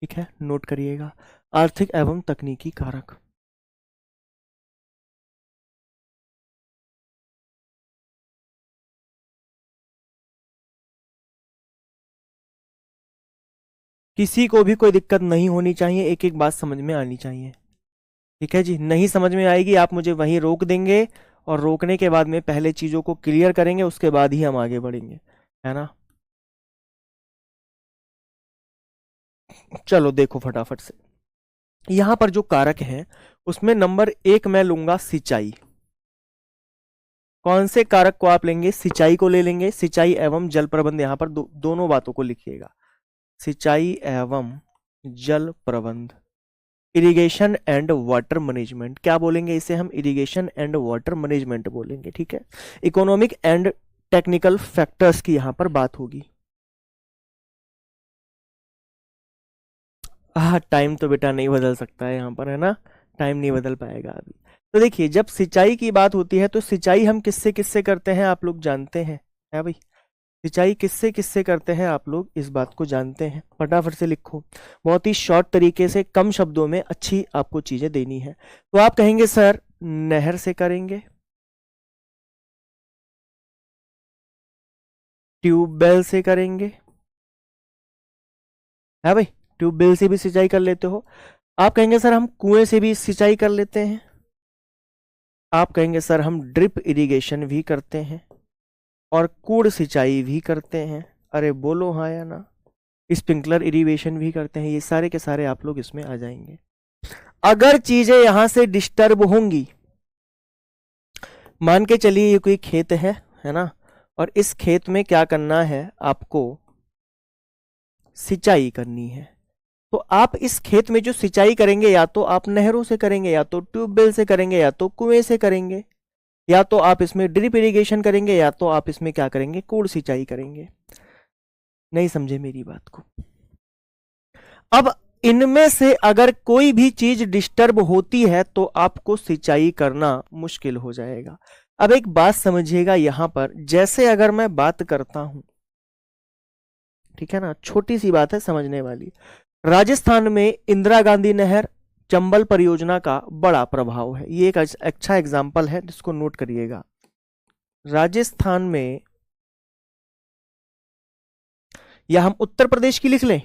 ठीक है, नोट करिएगा आर्थिक एवं तकनीकी कारक। किसी को भी कोई दिक्कत नहीं होनी चाहिए, एक एक बात समझ में आनी चाहिए, ठीक है जी। नहीं समझ में आएगी आप मुझे वहीं रोक देंगे और रोकने के बाद में पहले चीजों को क्लियर करेंगे, उसके बाद ही हम आगे बढ़ेंगे, है ना। चलो देखो फटाफट से, यहां पर जो कारक है उसमें नंबर एक मैं लूंगा सिंचाई। कौन से कारक को आप लेंगे? सिंचाई को ले लेंगे। सिंचाई एवं जल प्रबंध, यहां पर दोनों बातों को लिखिएगा, सिंचाई एवं जल प्रबंध। इरिगेशन एंड वाटर मैनेजमेंट, क्या बोलेंगे इसे हम? इरिगेशन एंड वाटर मैनेजमेंट बोलेंगे, ठीक है। इकोनॉमिक एंड टेक्निकल फैक्टर्स की यहां पर बात होगी। हाँ, टाइम तो बेटा नहीं बदल सकता है यहाँ पर, है ना, टाइम नहीं बदल पाएगा अभी। तो देखिए जब सिंचाई की बात होती है तो सिंचाई हम किससे किससे करते हैं आप लोग जानते हैं, है भाई। सिंचाई किससे किससे करते हैं आप लोग इस बात को जानते हैं, फटाफट से लिखो। बहुत ही शॉर्ट तरीके से कम शब्दों में अच्छी आपको चीजें देनी है। तो आप कहेंगे सर नहर से करेंगे, ट्यूबवेल से करेंगे, है भाई, ट्यूबवेल से भी सिंचाई कर लेते हो। आप कहेंगे सर हम कुएं से भी सिंचाई कर लेते हैं। आप कहेंगे सर हम ड्रिप इरिगेशन भी करते हैं और कूड़ सिंचाई भी करते हैं। अरे बोलो हाँ या ना। स्प्रिंकलर इरिगेशन भी करते हैं। ये सारे के सारे आप लोग इसमें आ जाएंगे। अगर चीजें यहां से डिस्टर्ब होंगी, मान के चलिए ये कोई खेत है ना, और इस खेत में क्या करना है, आपको सिंचाई करनी है। तो आप इस खेत में जो सिंचाई करेंगे, या तो आप नहरों से करेंगे, या तो ट्यूबवेल से करेंगे, या तो कुएं से करेंगे, या तो आप इसमें ड्रिप इरिगेशन करेंगे, या तो आप इसमें क्या करेंगे, कूड़ सिंचाई करेंगे। नहीं समझे मेरी बात को। अब इनमें से अगर कोई भी चीज डिस्टर्ब होती है तो आपको सिंचाई करना मुश्किल हो जाएगा। अब एक बात समझिएगा यहां पर, जैसे अगर मैं बात करता हूं, ठीक है ना, छोटी सी बात है समझने वाली। राजस्थान में इंदिरा गांधी नहर चंबल परियोजना का बड़ा प्रभाव है। ये एक अच्छा एग्जाम्पल है जिसको नोट करिएगा। राजस्थान में, या हम उत्तर प्रदेश की लिख लें,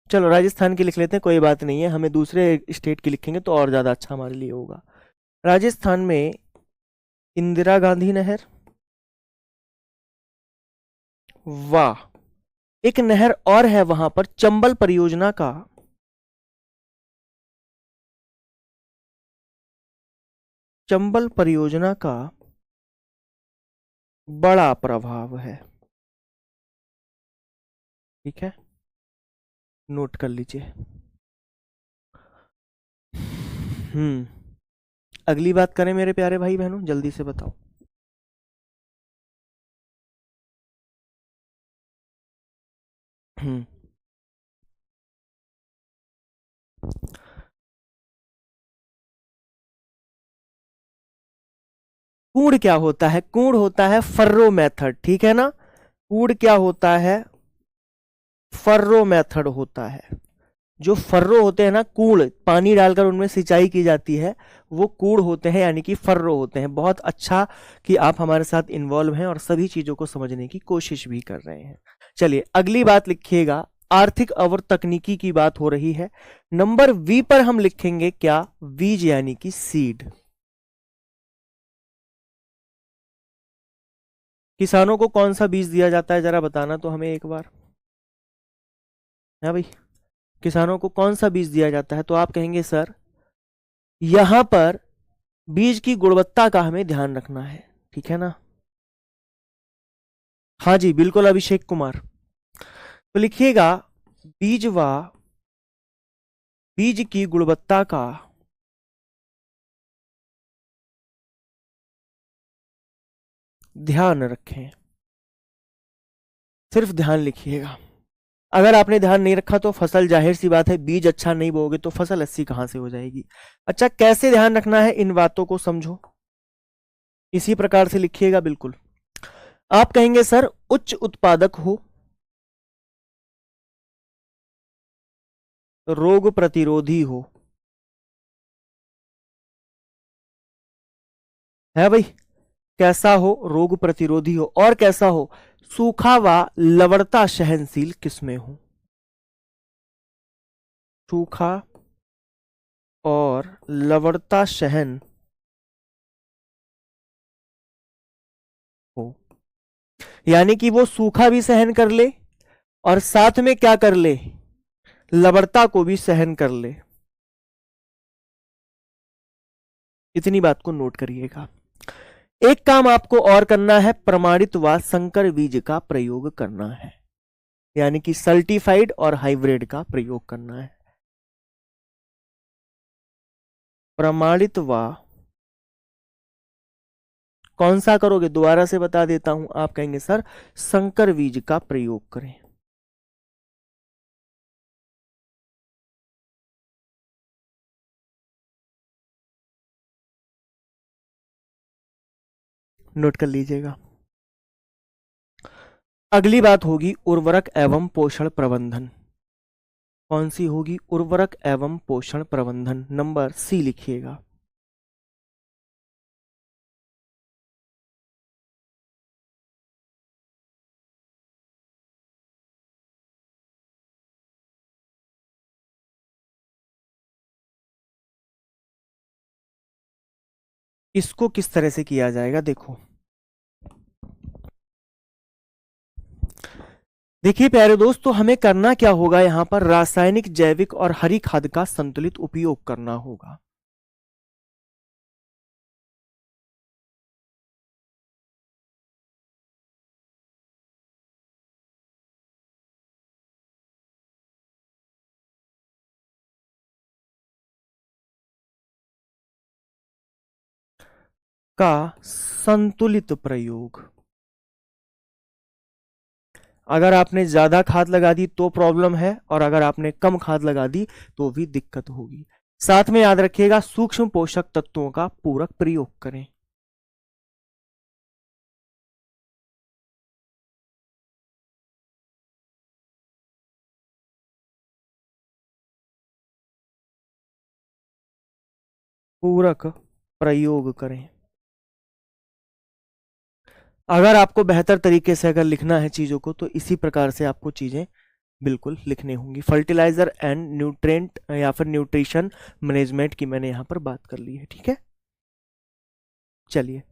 चलो राजस्थान की लिख लेते हैं, कोई बात नहीं है, हमें दूसरे स्टेट की लिखेंगे तो और ज्यादा अच्छा हमारे लिए होगा। राजस्थान में इंदिरा गांधी नहर, वाह, एक नहर और है वहां पर चंबल परियोजना का, चंबल परियोजना का बड़ा प्रभाव है। ठीक है, नोट कर लीजिए। अगली बात करें मेरे प्यारे भाई बहनों, जल्दी से बताओ। कूड़ क्या होता है? कूड़ होता है फर्रो मेथड, ठीक है ना। कूड़ क्या होता है? फर्रो मेथड होता है। जो फर्रो होते हैं ना, कूड़ पानी डालकर उनमें सिंचाई की जाती है, वो कूड़ होते हैं, यानी कि फर्रो होते हैं। बहुत अच्छा कि आप हमारे साथ इन्वॉल्व हैं और सभी चीजों को समझने की कोशिश भी कर रहे हैं। चलिए अगली बात लिखिएगा, आर्थिक और तकनीकी की बात हो रही है। नंबर वी पर हम लिखेंगे क्या? बीज यानी कि सीड। किसानों को कौन सा बीज दिया जाता है, जरा बताना तो हमें एक बार। हाँ भाई, किसानों को कौन सा बीज दिया जाता है? तो आप कहेंगे सर यहां पर बीज की गुणवत्ता का हमें ध्यान रखना है, ठीक है ना। हाँ जी बिल्कुल अभिषेक कुमार। तो लिखिएगा बीज व बीज की गुणवत्ता का ध्यान रखें। सिर्फ ध्यान लिखिएगा। अगर आपने ध्यान नहीं रखा तो फसल, जाहिर सी बात है, बीज अच्छा नहीं बोओगे तो फसल अच्छी कहां से हो जाएगी। अच्छा, कैसे ध्यान रखना है इन बातों को समझो, इसी प्रकार से लिखिएगा। बिल्कुल आप कहेंगे सर उच्च उत्पादक हो, रोग प्रतिरोधी हो, है भाई, कैसा हो? रोग प्रतिरोधी हो, और कैसा हो? सूखा व लवणता सहनशील किस्में हो। सूखा और लवणता सहन हो, यानी कि वो सूखा भी सहन कर ले और साथ में क्या कर ले, लवणता को भी सहन कर ले। इतनी बात को नोट करिएगा। एक काम आपको और करना है, प्रमाणित व संकर बीज का प्रयोग करना है, यानी कि सर्टिफाइड और हाइब्रिड का प्रयोग करना है। प्रमाणित व कौन सा करोगे, दोबारा से बता देता हूं, आप कहेंगे सर संकर बीज का प्रयोग करें। नोट कर लीजिएगा। अगली बात होगी उर्वरक एवं पोषण प्रबंधन। कौन सी होगी? उर्वरक एवं पोषण प्रबंधन, नंबर सी लिखिएगा। इसको किस तरह से किया जाएगा, देखो। देखिए प्यारे दोस्तों, हमें करना क्या होगा, यहां पर रासायनिक, जैविक और हरी खाद का संतुलित उपयोग करना होगा। का संतुलित प्रयोग। अगर आपने ज्यादा खाद लगा दी तो प्रॉब्लम है, और अगर आपने कम खाद लगा दी तो भी दिक्कत होगी। साथ में याद रखिएगा, सूक्ष्म पोषक तत्वों का पूरक प्रयोग करें। पूरक प्रयोग करें। अगर आपको बेहतर तरीके से अगर लिखना है चीजों को, तो इसी प्रकार से आपको चीजें बिल्कुल लिखनी होंगी। फर्टिलाइजर एंड न्यूट्रेंट या फिर न्यूट्रिशन मैनेजमेंट की मैंने यहां पर बात कर ली है, ठीक है। चलिए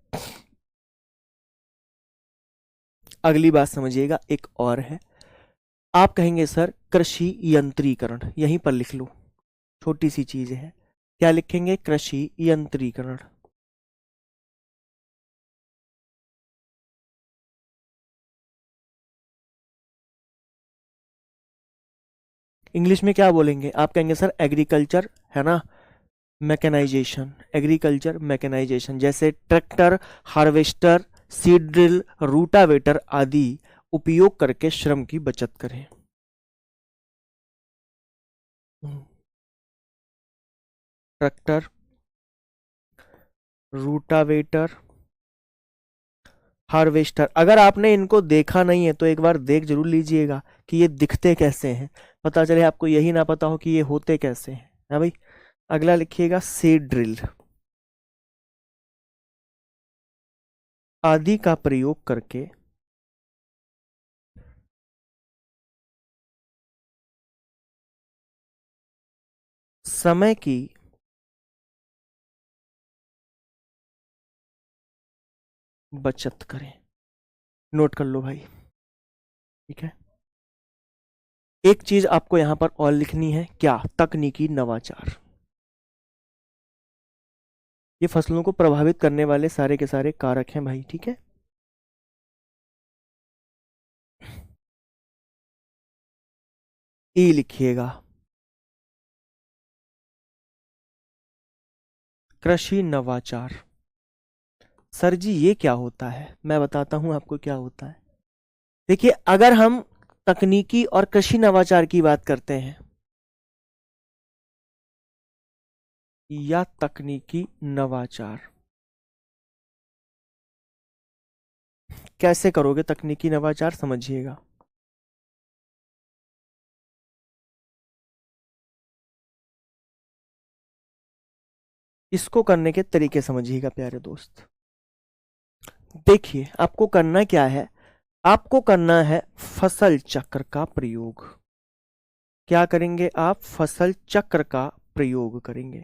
अगली बात समझिएगा, एक और है। आप कहेंगे सर कृषि यंत्रीकरण, यहीं पर लिख लो, छोटी सी चीज है। क्या लिखेंगे, कृषि यंत्रीकरण। इंग्लिश में क्या बोलेंगे, आप कहेंगे सर एग्रीकल्चर, है ना, मैकेनाइजेशन। एग्रीकल्चर मैकेनाइजेशन, जैसे tractor, harvester, seed drill, rotavator आदि उपयोग करके श्रम की बचत करें। Tractor, rotavator, harvester. अगर आपने इनको देखा नहीं है तो एक बार देख जरूर लीजिएगा कि ये दिखते कैसे हैं, पता चले आपको यही ना पता हो कि ये होते कैसे हैं, है भाई। अगला लिखिएगा सीड ड्रिल आदि का प्रयोग करके समय की बचत करें। नोट कर लो भाई, ठीक है। एक चीज आपको यहां पर और लिखनी है, क्या, तकनीकी नवाचार। ये फसलों को प्रभावित करने वाले सारे के सारे कारक हैं भाई, ठीक है। ई लिखिएगा, कृषि नवाचार। सर जी ये क्या होता है, मैं बताता हूं आपको क्या होता है। देखिए अगर हम तकनीकी और कृषि नवाचार की बात करते हैं, या तकनीकी नवाचार, कैसे करोगे तकनीकी नवाचार, समझिएगा। इसको करने के तरीके समझिएगा प्यारे दोस्त। देखिए आपको करना क्या है, आपको करना है फसल चक्र का प्रयोग। क्या करेंगे आप, फसल चक्र का प्रयोग करेंगे।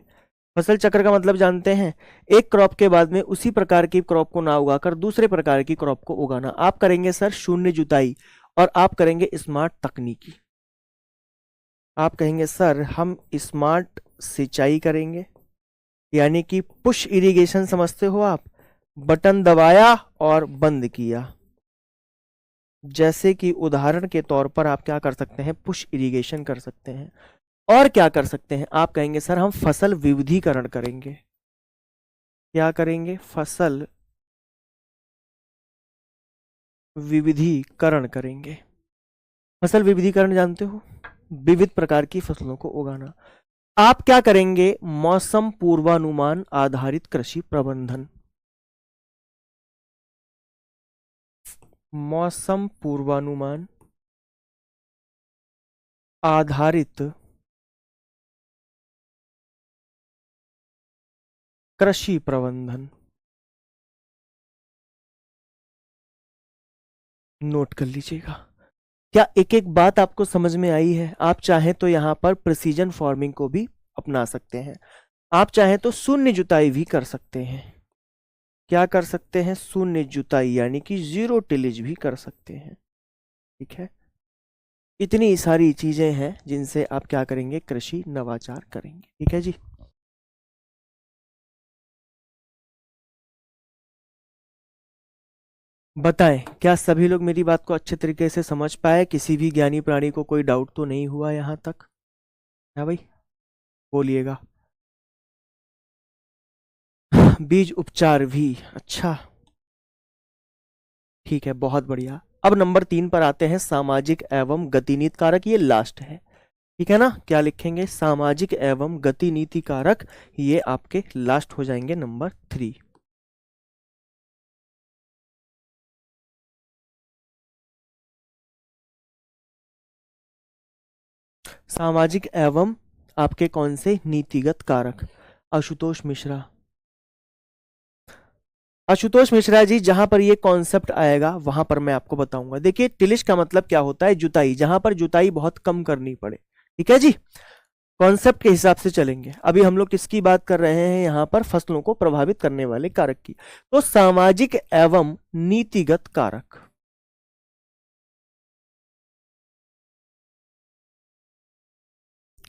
फसल चक्र का मतलब जानते हैं, एक क्रॉप के बाद में उसी प्रकार की क्रॉप को ना उगाकर दूसरे प्रकार की क्रॉप को उगाना। आप करेंगे सर शून्य जुताई, और आप करेंगे स्मार्ट तकनीकी। आप कहेंगे सर हम स्मार्ट सिंचाई करेंगे, यानी कि पुश इरिगेशन समझते हो आप, बटन दबाया और बंद किया। जैसे कि उदाहरण के तौर पर आप क्या कर सकते हैं, पुश इरिगेशन कर सकते हैं। और क्या कर सकते हैं, आप कहेंगे सर हम फसल विविधीकरण करेंगे। क्या करेंगे, फसल विविधीकरण करेंगे। फसल विविधीकरण जानते हो, विविध प्रकार की फसलों को उगाना। आप क्या करेंगे, मौसम पूर्वानुमान आधारित कृषि प्रबंधन। मौसम पूर्वानुमान आधारित कृषि प्रबंधन। नोट कर लीजिएगा। क्या एक एक बात आपको समझ में आई है। आप चाहें तो यहां पर प्रिसीजन फार्मिंग को भी अपना सकते हैं, आप चाहें तो शून्य जुताई भी कर सकते हैं। क्या कर सकते हैं, शून्य जुताई यानी कि जीरो टिलेज भी कर सकते हैं। ठीक है, इतनी सारी चीजें हैं जिनसे आप क्या करेंगे, कृषि नवाचार करेंगे। ठीक है जी। बताएं, क्या सभी लोग मेरी बात को अच्छे तरीके से समझ पाए? किसी भी ज्ञानी प्राणी को कोई डाउट तो नहीं हुआ यहां तक? है भाई, बोलिएगा। बीज उपचार भी, अच्छा, ठीक है, बहुत बढ़िया। अब नंबर 3 पर आते हैं, सामाजिक एवं गतिनीति कारक, ये लास्ट है। ठीक है ना, क्या लिखेंगे, सामाजिक एवं गतिनीति कारक, ये आपके लास्ट हो जाएंगे, नंबर 3। सामाजिक एवं आपके कौन से नीतिगत कारक, आशुतोष मिश्रा। आशुतोष मिश्रा जी, जहां पर ये कॉन्सेप्ट आएगा वहां पर मैं आपको बताऊंगा। देखिए, टिलिश का मतलब क्या होता है, जुताई, जहां पर जुताई बहुत कम करनी पड़े। ठीक है जी, कॉन्सेप्ट के हिसाब से चलेंगे। अभी हम लोग किसकी बात कर रहे हैं यहां पर, फसलों को प्रभावित करने वाले कारक की। तो सामाजिक एवं नीतिगत कारक,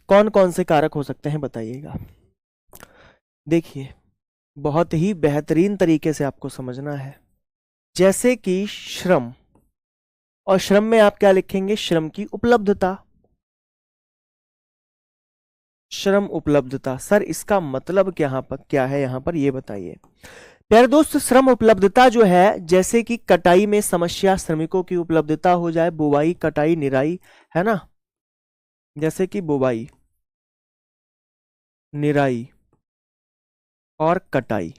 कौन कौन से कारक हो सकते हैं बताइएगा। देखिए, बहुत ही बेहतरीन तरीके से आपको समझना है। जैसे कि श्रम, और श्रम में आप क्या लिखेंगे, श्रम की उपलब्धता। श्रम उपलब्धता, सर इसका मतलब क्या है यहां पर, ये बताइए प्यारे दोस्त। श्रम उपलब्धता जो है, जैसे कि कटाई में समस्या, श्रमिकों की उपलब्धता हो जाए, बुवाई, कटाई, निराई, है ना, जैसे कि बुवाई, निराई और कटाई,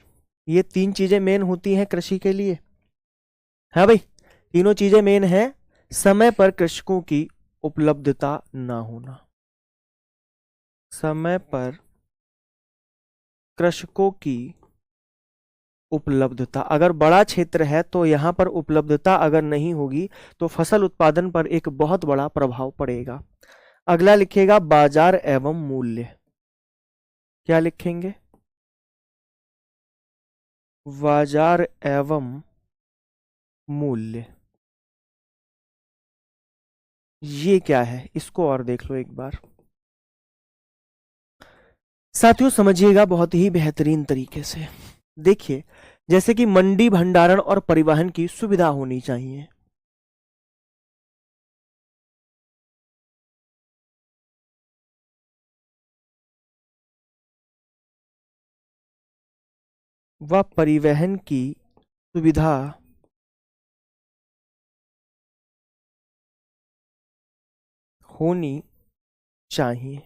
ये 3 चीजें मेन होती हैं कृषि के लिए। हाँ भाई, तीनों चीजें मेन है। समय पर कृषकों की उपलब्धता ना होना, समय पर कृषकों की उपलब्धता, अगर बड़ा क्षेत्र है तो यहां पर उपलब्धता अगर नहीं होगी तो फसल उत्पादन पर एक बहुत बड़ा प्रभाव पड़ेगा। अगला लिखिएगा, बाजार एवं मूल्य, क्या लिखेंगे, बाजार एवं मूल्य, ये क्या है, इसको और देख लो एक बार साथियों, समझिएगा बहुत ही बेहतरीन तरीके से। देखिए, जैसे कि मंडी, भंडारण और परिवहन की सुविधा होनी चाहिए। वह परिवहन की सुविधा होनी चाहिए।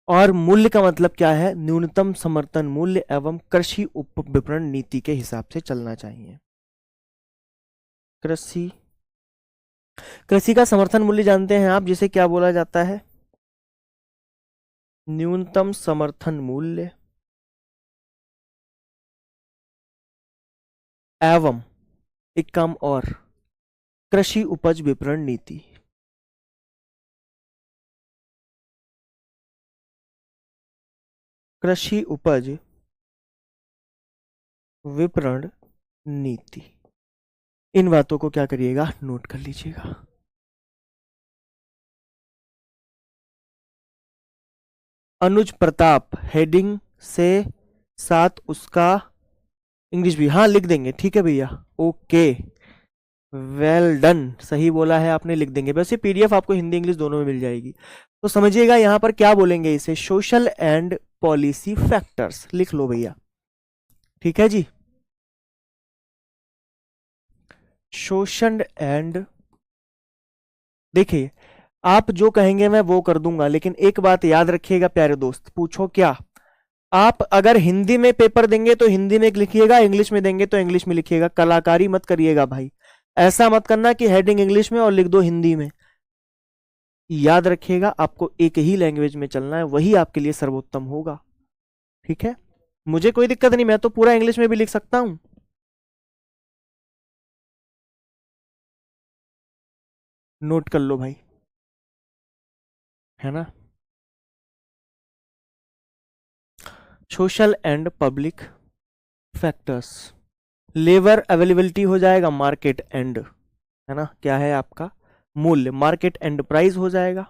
और मूल्य का मतलब क्या है, न्यूनतम समर्थन मूल्य एवं कृषि उप विपणन नीति के हिसाब से चलना चाहिए। कृषि, कृषि का समर्थन मूल्य जानते हैं आप, जिसे क्या बोला जाता है, न्यूनतम समर्थन मूल्य एवं एक काम और, कृषि उपज विपणन नीति। कृषि उपज विपणन नीति, इन बातों को क्या करिएगा, नोट कर लीजिएगा। अनुज प्रताप हेडिंग से साथ उसका इंग्लिश भी हाँ लिख देंगे, ठीक है भैया, ओके, वेल डन, सही बोला है आपने, लिख देंगे। वैसे पीडीएफ आपको हिंदी इंग्लिश दोनों में मिल जाएगी। तो समझिएगा यहां पर क्या बोलेंगे इसे, सोशल एंड पॉलिसी फैक्टर्स, लिख लो भैया। ठीक है जी, सोशल एंड, देखिए आप जो कहेंगे मैं वो कर दूंगा, लेकिन एक बात याद रखिएगा प्यारे दोस्त, पूछो क्या, आप अगर हिंदी में पेपर देंगे तो हिंदी में लिखिएगा, इंग्लिश में देंगे तो इंग्लिश में लिखिएगा, कलाकारी मत करिएगा भाई। ऐसा मत करना कि हेडिंग इंग्लिश में और लिख दो हिंदी में। याद रखिएगा, आपको एक ही लैंग्वेज में चलना है, वही आपके लिए सर्वोत्तम होगा। ठीक है, मुझे कोई दिक्कत नहीं, मैं तो पूरा इंग्लिश में भी लिख सकता हूं। नोट कर लो भाई, है ना, social and public factors. Labour availability हो जाएगा मार्केट एंड, है ना, क्या है आपका मूल्य, मार्केट एंड प्राइस हो जाएगा।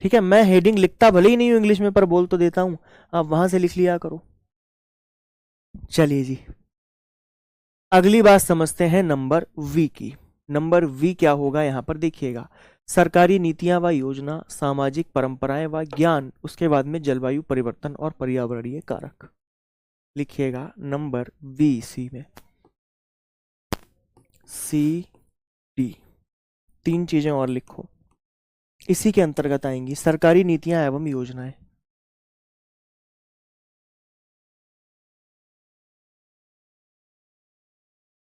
ठीक है, मैं हेडिंग लिखता भले ही नहीं हूं इंग्लिश में, पर बोल तो देता हूं, आप वहां से लिख लिया करो। चलिए जी, अगली बात समझते हैं नंबर वी की। नंबर वी क्या होगा यहां पर देखिएगा, सरकारी नीतियां व योजना, सामाजिक परंपराएं व ज्ञान, उसके बाद में जलवायु परिवर्तन और पर्यावरणीय कारक। लिखिएगा नंबर बी, सी में, सी डी, तीन चीजें और लिखो, इसी के अंतर्गत आएंगी सरकारी नीतियां एवं योजनाएं।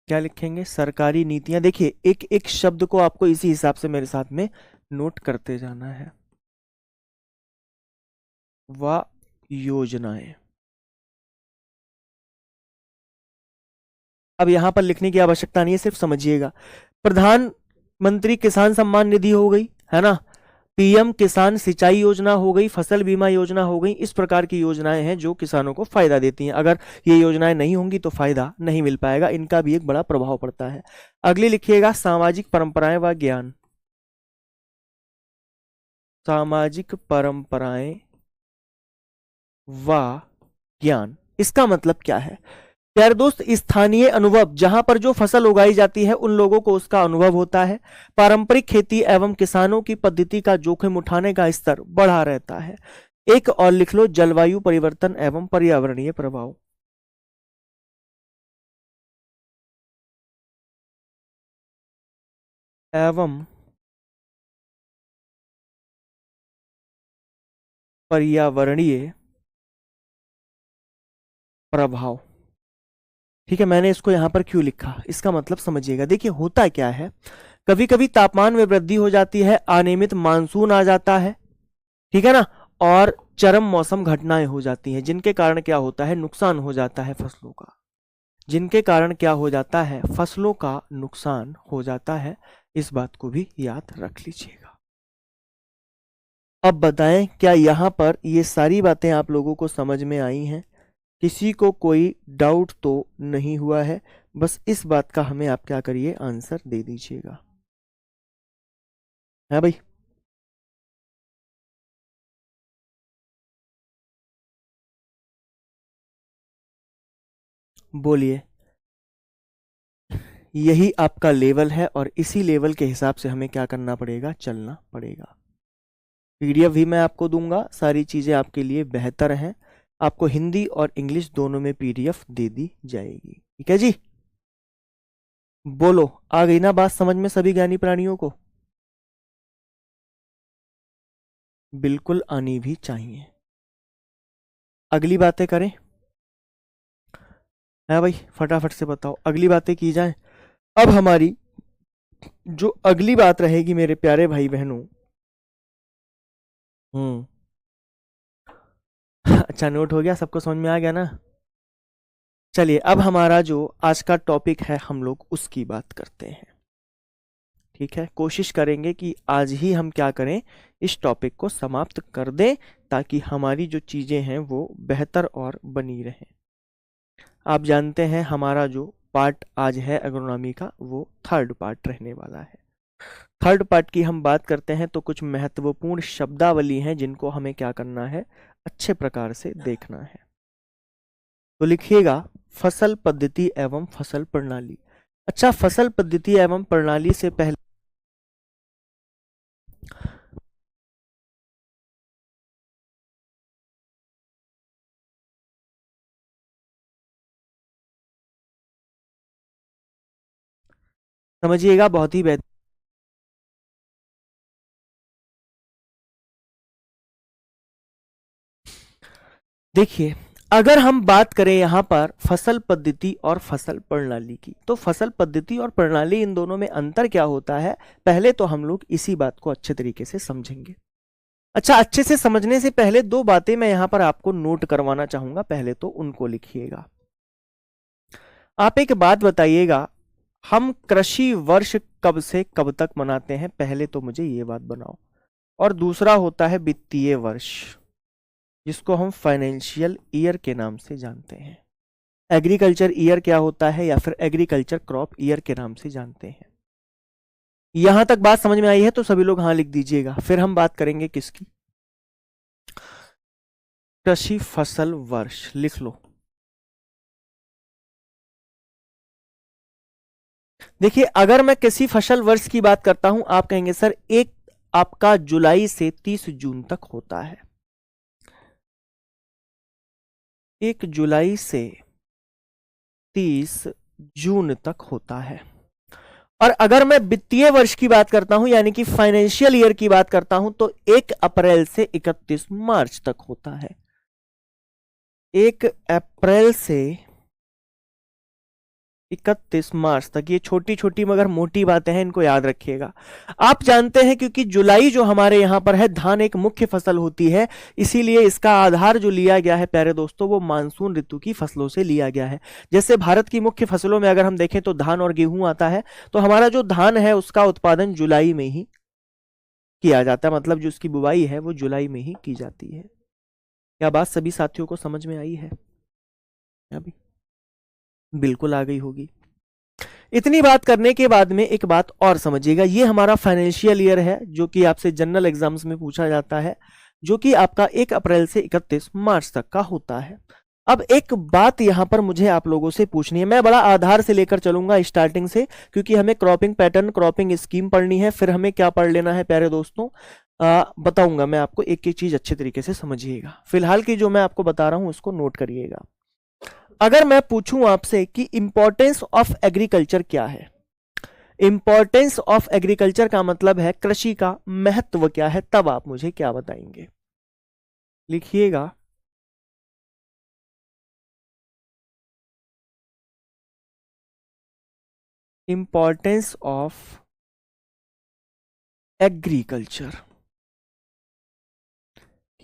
क्या लिखेंगे, सरकारी नीतियां। देखिए एक एक शब्द को आपको इसी हिसाब से मेरे साथ में नोट करते जाना है। व योजनाएं, अब यहां पर लिखने की आवश्यकता नहीं है, सिर्फ समझिएगा। प्रधानमंत्री किसान सम्मान निधि हो गई, है ना, पीएम किसान सिंचाई योजना हो गई, फसल बीमा योजना हो गई, इस प्रकार की योजनाएं हैं जो किसानों को फायदा देती हैं। अगर ये योजनाएं नहीं होंगी तो फायदा नहीं मिल पाएगा, इनका भी एक बड़ा प्रभाव पड़ता है। अगली लिखिएगा सामाजिक परंपराएं व ज्ञान। सामाजिक परंपराएं व ज्ञान, इसका मतलब क्या है प्यारे दोस्त, स्थानीय अनुभव, जहां पर जो फसल उगाई जाती है उन लोगों को उसका अनुभव होता है। पारंपरिक खेती एवं किसानों की पद्धति का जोखिम उठाने का स्तर बढ़ा रहता है। एक और लिख लो, जलवायु परिवर्तन एवं पर्यावरणीय प्रभाव। एवं पर्यावरणीय प्रभाव। ठीक है, मैंने इसको यहां पर क्यों लिखा, इसका मतलब समझिएगा। देखिए होता क्या है, कभी कभी तापमान में वृद्धि हो जाती है, अनियमित मानसून आ जाता है, ठीक है ना, और चरम मौसम घटनाएं हो जाती हैं, जिनके कारण क्या होता है, नुकसान हो जाता है फसलों का। जिनके कारण क्या हो जाता है, फसलों का नुकसान हो जाता है। इस बात को भी याद रख लीजिएगा। अब बताएं, क्या यहां पर ये सारी बातें आप लोगों को समझ में आई हैं? किसी को कोई डाउट तो नहीं हुआ है? बस इस बात का हमें आप क्या करिए, आंसर दे दीजिएगा। है भाई? बोलिए। यही आपका लेवल है और इसी लेवल के हिसाब से हमें क्या करना पड़ेगा, चलना पड़ेगा। पीडीएफ भी मैं आपको दूंगा, सारी चीजें आपके लिए बेहतर हैं। आपको हिंदी और इंग्लिश दोनों में पीडीएफ दे दी जाएगी। ठीक है जी, बोलो, आ गई ना बात समझ में सभी ज्ञानी प्राणियों को? बिल्कुल आनी भी चाहिए। अगली बातें करें? है भाई, फटाफट से बताओ, अगली बातें की जाए। अब हमारी जो अगली बात रहेगी मेरे प्यारे भाई बहनों, अच्छा नोट हो गया, सबको समझ में आ गया ना? चलिए अब हमारा जो आज का टॉपिक है हम लोग उसकी बात करते हैं। ठीक है, कोशिश करेंगे कि आज ही हम क्या करें, इस टॉपिक को समाप्त कर दें, ताकि हमारी जो चीजें हैं वो बेहतर और बनी रहें। आप जानते हैं हमारा जो पार्ट आज है एग्रोनॉमी का, वो थर्ड पार्ट रहने वाला है। थर्ड पार्ट की हम बात करते हैं तो कुछ महत्वपूर्ण शब्दावली हैं जिनको हमें क्या करना है, अच्छे प्रकार से देखना है। तो लिखिएगा फसल पद्धति एवं फसल प्रणाली। अच्छा, फसल पद्धति एवं प्रणाली से पहले समझिएगा, बहुत ही बेहतर। देखिए, अगर हम बात करें यहां पर फसल पद्धति और फसल प्रणाली की, तो फसल पद्धति और प्रणाली इन दोनों में अंतर क्या होता है, पहले तो हम लोग इसी बात को अच्छे तरीके से समझेंगे। अच्छा, अच्छे से समझने से पहले दो बातें मैं यहां पर आपको नोट करवाना चाहूंगा, पहले तो उनको लिखिएगा। आप एक बात बताइएगा, हम कृषि वर्ष कब से कब तक मनाते हैं, पहले तो मुझे ये बात बनाओ। और दूसरा होता है वित्तीय वर्ष, जिसको हम फाइनेंशियल ईयर के नाम से जानते हैं। एग्रीकल्चर ईयर क्या होता है या फिर एग्रीकल्चर क्रॉप ईयर के नाम से जानते हैं। यहां तक बात समझ में आई है तो सभी लोग हाँ लिख दीजिएगा। फिर हम बात करेंगे किसकी, कृषि फसल वर्ष, लिख लो। देखिए अगर मैं किसी फसल वर्ष की बात करता हूं, आप कहेंगे सर एक आपका जुलाई से 30 जून तक होता है, 1 जुलाई से 30 जून तक होता है। और अगर मैं वित्तीय वर्ष की बात करता हूं यानी कि फाइनेंशियल ईयर की बात करता हूं तो 1 अप्रैल से 31 मार्च तक होता है, 1 अप्रैल से 31 मार्च तक। ये छोटी छोटी मगर मोटी बातें हैं, इनको याद रखिएगा। आप जानते हैं क्योंकि जुलाई जो हमारे यहां पर है धान एक मुख्य फसल होती है, इसीलिए इसका आधार जो लिया गया है प्यारे दोस्तों वो मानसून ऋतु की फसलों से लिया गया है। जैसे भारत की मुख्य फसलों में अगर हम देखें तो धान और गेहूं आता है, तो हमारा जो धान है उसका उत्पादन जुलाई में ही किया जाता है, मतलब जो उसकी बुवाई है वो जुलाई में ही की जाती है। क्या बात सभी साथियों को समझ में आई है अभी? बिल्कुल आ गई होगी। इतनी बात करने के बाद में एक बात और समझिएगा, ये हमारा फाइनेंशियल ईयर है जो कि आपसे जनरल एग्जाम्स में पूछा जाता है, जो कि आपका 1 अप्रैल से 31 मार्च तक का होता है। अब एक बात यहां पर मुझे आप लोगों से पूछनी है, मैं बड़ा आधार से लेकर चलूंगा स्टार्टिंग से, क्योंकि हमें क्रॉपिंग पैटर्न क्रॉपिंग स्कीम पढ़नी है। फिर हमें क्या पढ़ लेना है प्यारे दोस्तों, बताऊंगा मैं आपको, एक एक चीज अच्छे तरीके से समझिएगा। फिलहाल की जो मैं आपको बता रहा हूं उसको नोट करिएगा। अगर मैं पूछूं आपसे कि इंपॉर्टेंस ऑफ एग्रीकल्चर क्या है, इंपॉर्टेंस ऑफ एग्रीकल्चर का मतलब है कृषि का महत्व क्या है, तब आप मुझे क्या बताएंगे, लिखिएगा। इंपॉर्टेंस ऑफ एग्रीकल्चर,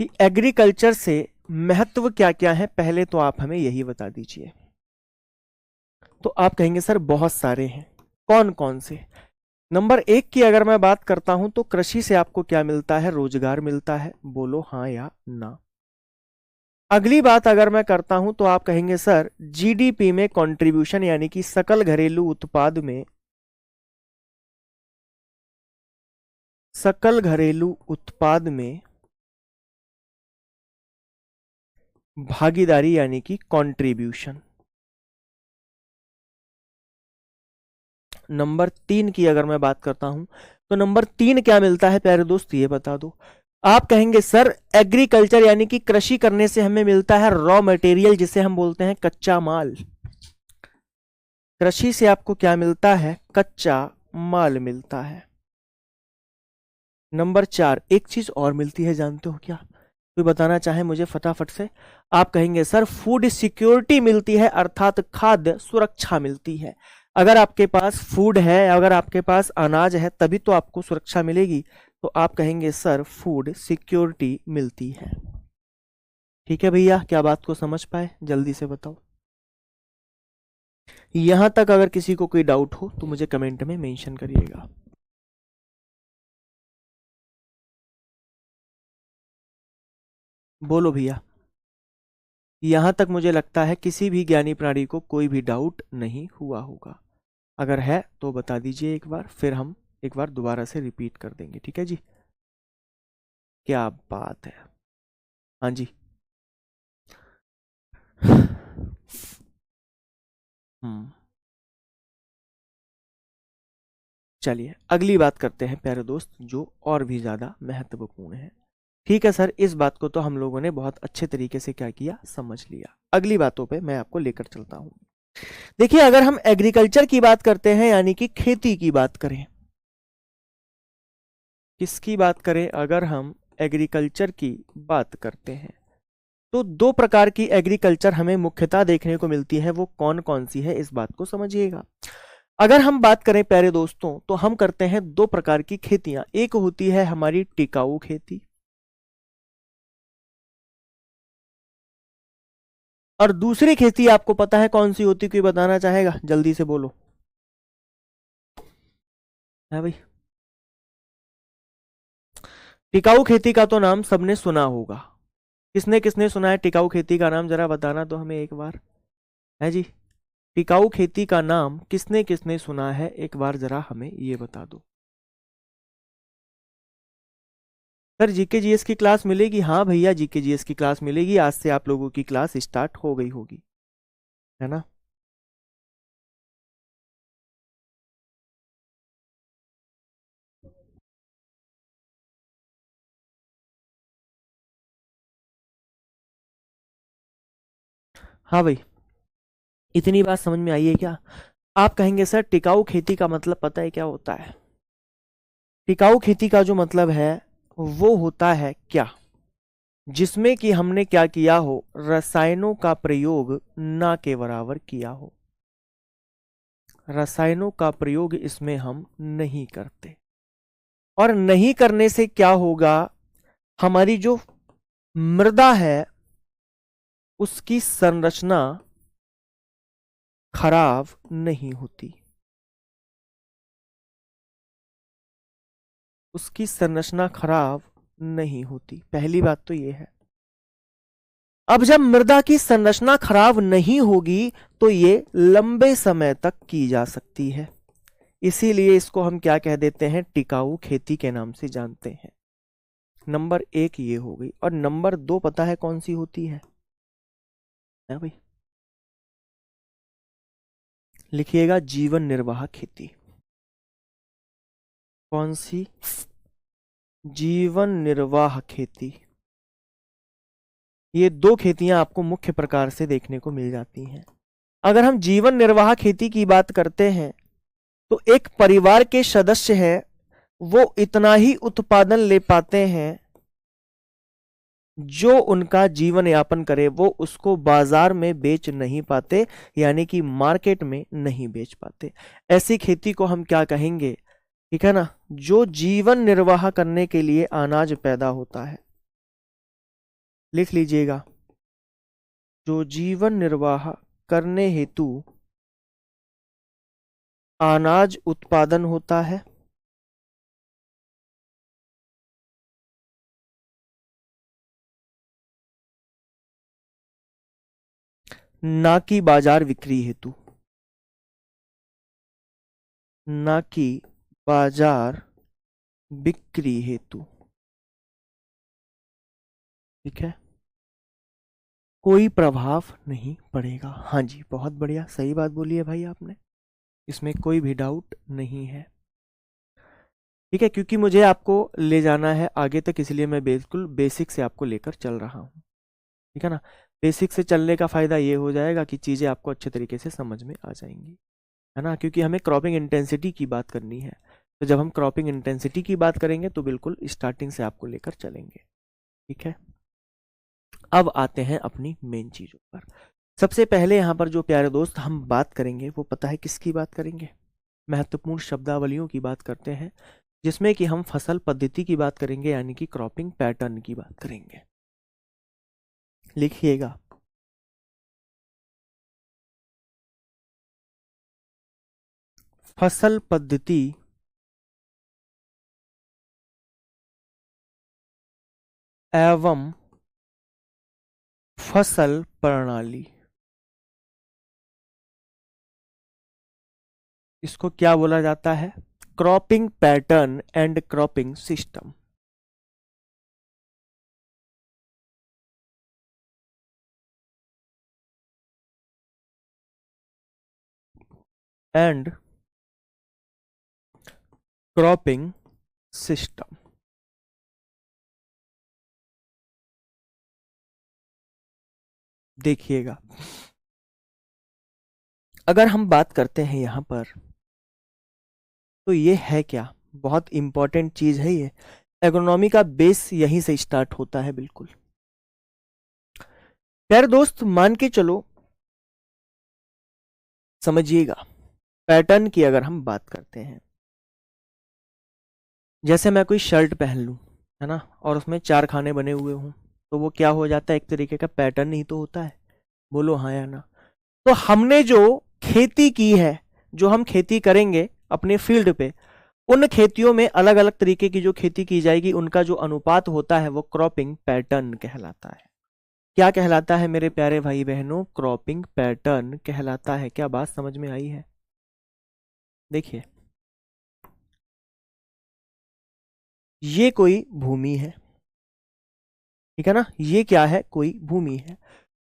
कि एग्रीकल्चर से महत्व क्या क्या है, पहले तो आप हमें यही बता दीजिए। तो आप कहेंगे सर बहुत सारे हैं, कौन कौन से। नंबर 1 की अगर मैं बात करता हूं तो कृषि से आपको क्या मिलता है, रोजगार मिलता है, बोलो हाँ या ना। अगली बात अगर मैं करता हूं तो आप कहेंगे सर जीडीपी में कंट्रीब्यूशन यानी कि सकल घरेलू उत्पाद में, सकल घरेलू उत्पाद में भागीदारी यानी कि कंट्रीब्यूशन। नंबर 3 की अगर मैं बात करता हूं तो नंबर 3 क्या मिलता है प्यारे दोस्त, ये बता दो। आप कहेंगे सर एग्रीकल्चर यानी कि कृषि करने से हमें मिलता है रॉ मटेरियल, जिसे हम बोलते हैं कच्चा माल। कृषि से आपको क्या मिलता है, कच्चा माल मिलता है। नंबर 4 एक चीज और मिलती है, जानते हो क्या, कोई बताना चाहे मुझे फटाफट से। आप कहेंगे सर फूड सिक्योरिटी मिलती है, अर्थात खाद्य सुरक्षा मिलती है। अगर आपके पास फूड है, अगर आपके पास अनाज है तभी तो आपको सुरक्षा मिलेगी, तो आप कहेंगे सर फूड सिक्योरिटी मिलती है। ठीक है भैया, क्या बात को समझ पाए, जल्दी से बताओ। यहां तक अगर किसी को कोई डाउट हो तो मुझे कमेंट में मेंशन करिएगा। बोलो भैया। यहां तक मुझे लगता है किसी भी ज्ञानी प्राणी को कोई भी डाउट नहीं हुआ होगा, अगर है तो बता दीजिए एक बार, फिर हम एक बार दोबारा से रिपीट कर देंगे। ठीक है जी, क्या बात है। हाँ जी। हम्म, चलिए अगली बात करते हैं प्यारे दोस्त, जो और भी ज्यादा महत्वपूर्ण है। ठीक है सर, इस बात को तो हम लोगों ने बहुत अच्छे तरीके से क्या किया, समझ लिया। अगली बातों पे मैं आपको लेकर चलता हूं। देखिए अगर हम एग्रीकल्चर की बात करते हैं यानी कि खेती की बात करें, किसकी बात करें, अगर हम एग्रीकल्चर की बात करते हैं तो 2 प्रकार की एग्रीकल्चर हमें मुख्यतः देखने को मिलती है, वो कौन कौन सी है इस बात को समझिएगा। अगर हम बात करें प्यारे दोस्तों तो हम करते हैं 2 प्रकार की खेतियां, एक होती है हमारी टिकाऊ खेती और दूसरी खेती आपको पता है कौन सी होती, कोई बताना चाहेगा, जल्दी से बोलो। है भाई, टिकाऊ खेती का तो नाम सबने सुना होगा, किसने किसने सुना है टिकाऊ खेती का नाम, जरा बताना तो हमें एक बार, है जी। टिकाऊ खेती का नाम किसने किसने सुना है, एक बार जरा हमें ये बता दो। सर जीके जीएस की क्लास मिलेगी? हाँ भैया, जीके जीएस की क्लास मिलेगी, आज से आप लोगों की क्लास स्टार्ट हो गई होगी, है ना। हाँ भाई, इतनी बात समझ में आई है क्या? आप कहेंगे सर टिकाऊ खेती का मतलब पता है क्या होता है? टिकाऊ खेती का जो मतलब है वो होता है क्या, जिसमें कि हमने क्या किया हो, रसायनों का प्रयोग ना के बराबर किया हो। रसायनों का प्रयोग इसमें हम नहीं करते, और नहीं करने से क्या होगा, हमारी जो मृदा है उसकी संरचना खराब नहीं होती, उसकी संरचना खराब नहीं होती। पहली बात तो ये है। अब जब मृदा की संरचना खराब नहीं होगी तो ये लंबे समय तक की जा सकती है, इसीलिए इसको हम क्या कह देते हैं, टिकाऊ खेती के नाम से जानते हैं। नंबर एक ये हो गई। और नंबर दो पता है कौन सी होती है भाई? लिखिएगा, जीवन निर्वाह खेती। कौन सी? जीवन निर्वाह खेती। ये दो खेतियां आपको मुख्य प्रकार से देखने को मिल जाती हैं। अगर हम जीवन निर्वाह खेती की बात करते हैं तो एक परिवार के सदस्य हैं वो इतना ही उत्पादन ले पाते हैं जो उनका जीवन यापन करे, वो उसको बाजार में बेच नहीं पाते, यानी कि मार्केट में नहीं बेच पाते। ऐसी खेती को हम क्या कहेंगे, ठीक है ना, जो जीवन निर्वाह करने के लिए अनाज पैदा होता है। लिख लीजिएगा, जो जीवन निर्वाह करने हेतु अनाज उत्पादन होता है, ना कि बाजार बिक्री हेतु, ना कि बाजार बिक्री हेतु। ठीक है, कोई प्रभाव नहीं पड़ेगा। हाँ जी, बहुत बढ़िया, सही बात बोली है भाई आपने, इसमें कोई भी डाउट नहीं है। ठीक है, क्योंकि मुझे आपको ले जाना है आगे तक, इसलिए मैं बिल्कुल बेसिक से आपको लेकर चल रहा हूँ। ठीक है ना, बेसिक से चलने का फायदा ये हो जाएगा कि चीज़ें आपको अच्छे तरीके से समझ में आ जाएंगी, है ना, क्योंकि हमें क्रॉपिंग इंटेंसिटी की बात करनी है। तो जब हम क्रॉपिंग इंटेंसिटी की बात करेंगे तो बिल्कुल स्टार्टिंग से आपको लेकर चलेंगे। ठीक है, अब आते हैं अपनी मेन चीज़ों पर। सबसे पहले यहाँ पर जो प्यारे दोस्त हम बात करेंगे वो पता है किसकी बात करेंगे? महत्वपूर्ण शब्दावलियों की बात करते हैं, जिसमें कि हम फसल पद्धति की बात करेंगे, यानी कि क्रॉपिंग पैटर्न की बात करेंगे। लिखिएगा, फसल पद्धति एवं फसल प्रणाली, इसको क्या बोला जाता है? Cropping pattern and cropping system. And cropping system. देखिएगा, अगर हम बात करते हैं यहां पर तो ये है क्या, बहुत इंपॉर्टेंट चीज है ये। एग्रोनॉमी का बेस यहीं से स्टार्ट होता है। बिल्कुल प्यारे दोस्त, मान के चलो, समझिएगा, पैटर्न की अगर हम बात करते हैं, जैसे मैं कोई शर्ट पहन लूं, है ना, और उसमें 4 खाने बने हुए हों, तो वो क्या हो जाता है, एक तरीके का पैटर्न ही तो होता है। बोलो हाँ या ना। तो हमने जो खेती की है, जो हम खेती करेंगे अपने फील्ड पे, उन खेतियों में अलग अलग तरीके की जो खेती की जाएगी, उनका जो अनुपात होता है वो क्रॉपिंग पैटर्न कहलाता है। क्या कहलाता है मेरे प्यारे भाई बहनों? क्रॉपिंग पैटर्न कहलाता है। क्या बात समझ में आई है? देखिए, ये कोई भूमि है, ठीक है ना? ये क्या है? कोई भूमि है,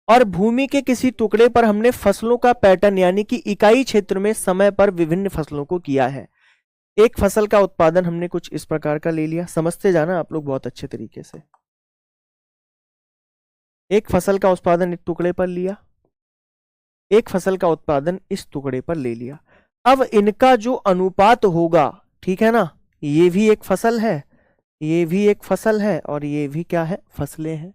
और भूमि के किसी टुकड़े पर हमने फसलों का पैटर्न यानी कि इकाई क्षेत्र में समय पर विभिन्न फसलों को किया है। एक फसल का उत्पादन हमने कुछ इस प्रकार का ले लिया, समझते जाना आप लोग बहुत अच्छे तरीके से। एक फसल का उत्पादन एक टुकड़े पर लिया, एक फसल का उत्पादन इस टुकड़े पर ले लिया। अब इनका जो अनुपात होगा, ठीक है ना, ये भी एक फसल है, ये भी एक फसल है, और ये भी क्या है? फसलें हैं।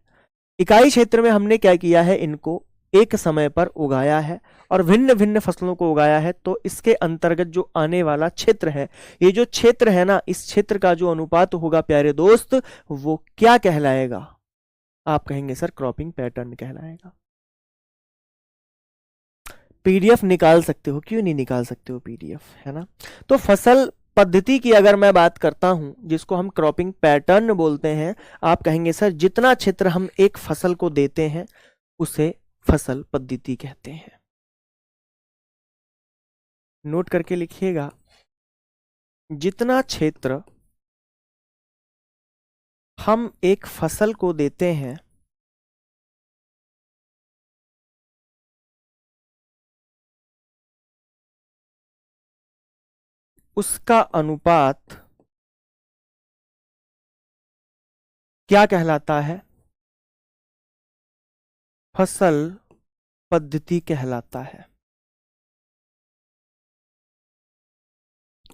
इकाई क्षेत्र में हमने क्या किया है? इनको एक समय पर उगाया है और भिन्न भिन्न फसलों को उगाया है, तो इसके अंतर्गत जो आने वाला क्षेत्र है, ये जो क्षेत्र है ना, इस क्षेत्र का जो अनुपात होगा प्यारे दोस्त, वो क्या कहलाएगा? आप कहेंगे सर क्रॉपिंग पैटर्न कहलाएगा। पीडीएफ निकाल सकते हो, क्यों नहीं निकाल सकते हो पीडीएफ, है ना? तो फसल पद्धति की अगर मैं बात करता हूं, जिसको हम क्रॉपिंग पैटर्न बोलते हैं, आप कहेंगे सर जितना क्षेत्र हम एक फसल को देते हैं उसे फसल पद्धति कहते हैं। नोट करके लिखिएगा, जितना क्षेत्र हम एक फसल को देते हैं उसका अनुपात क्या कहलाता है? फसल पद्धति कहलाता है।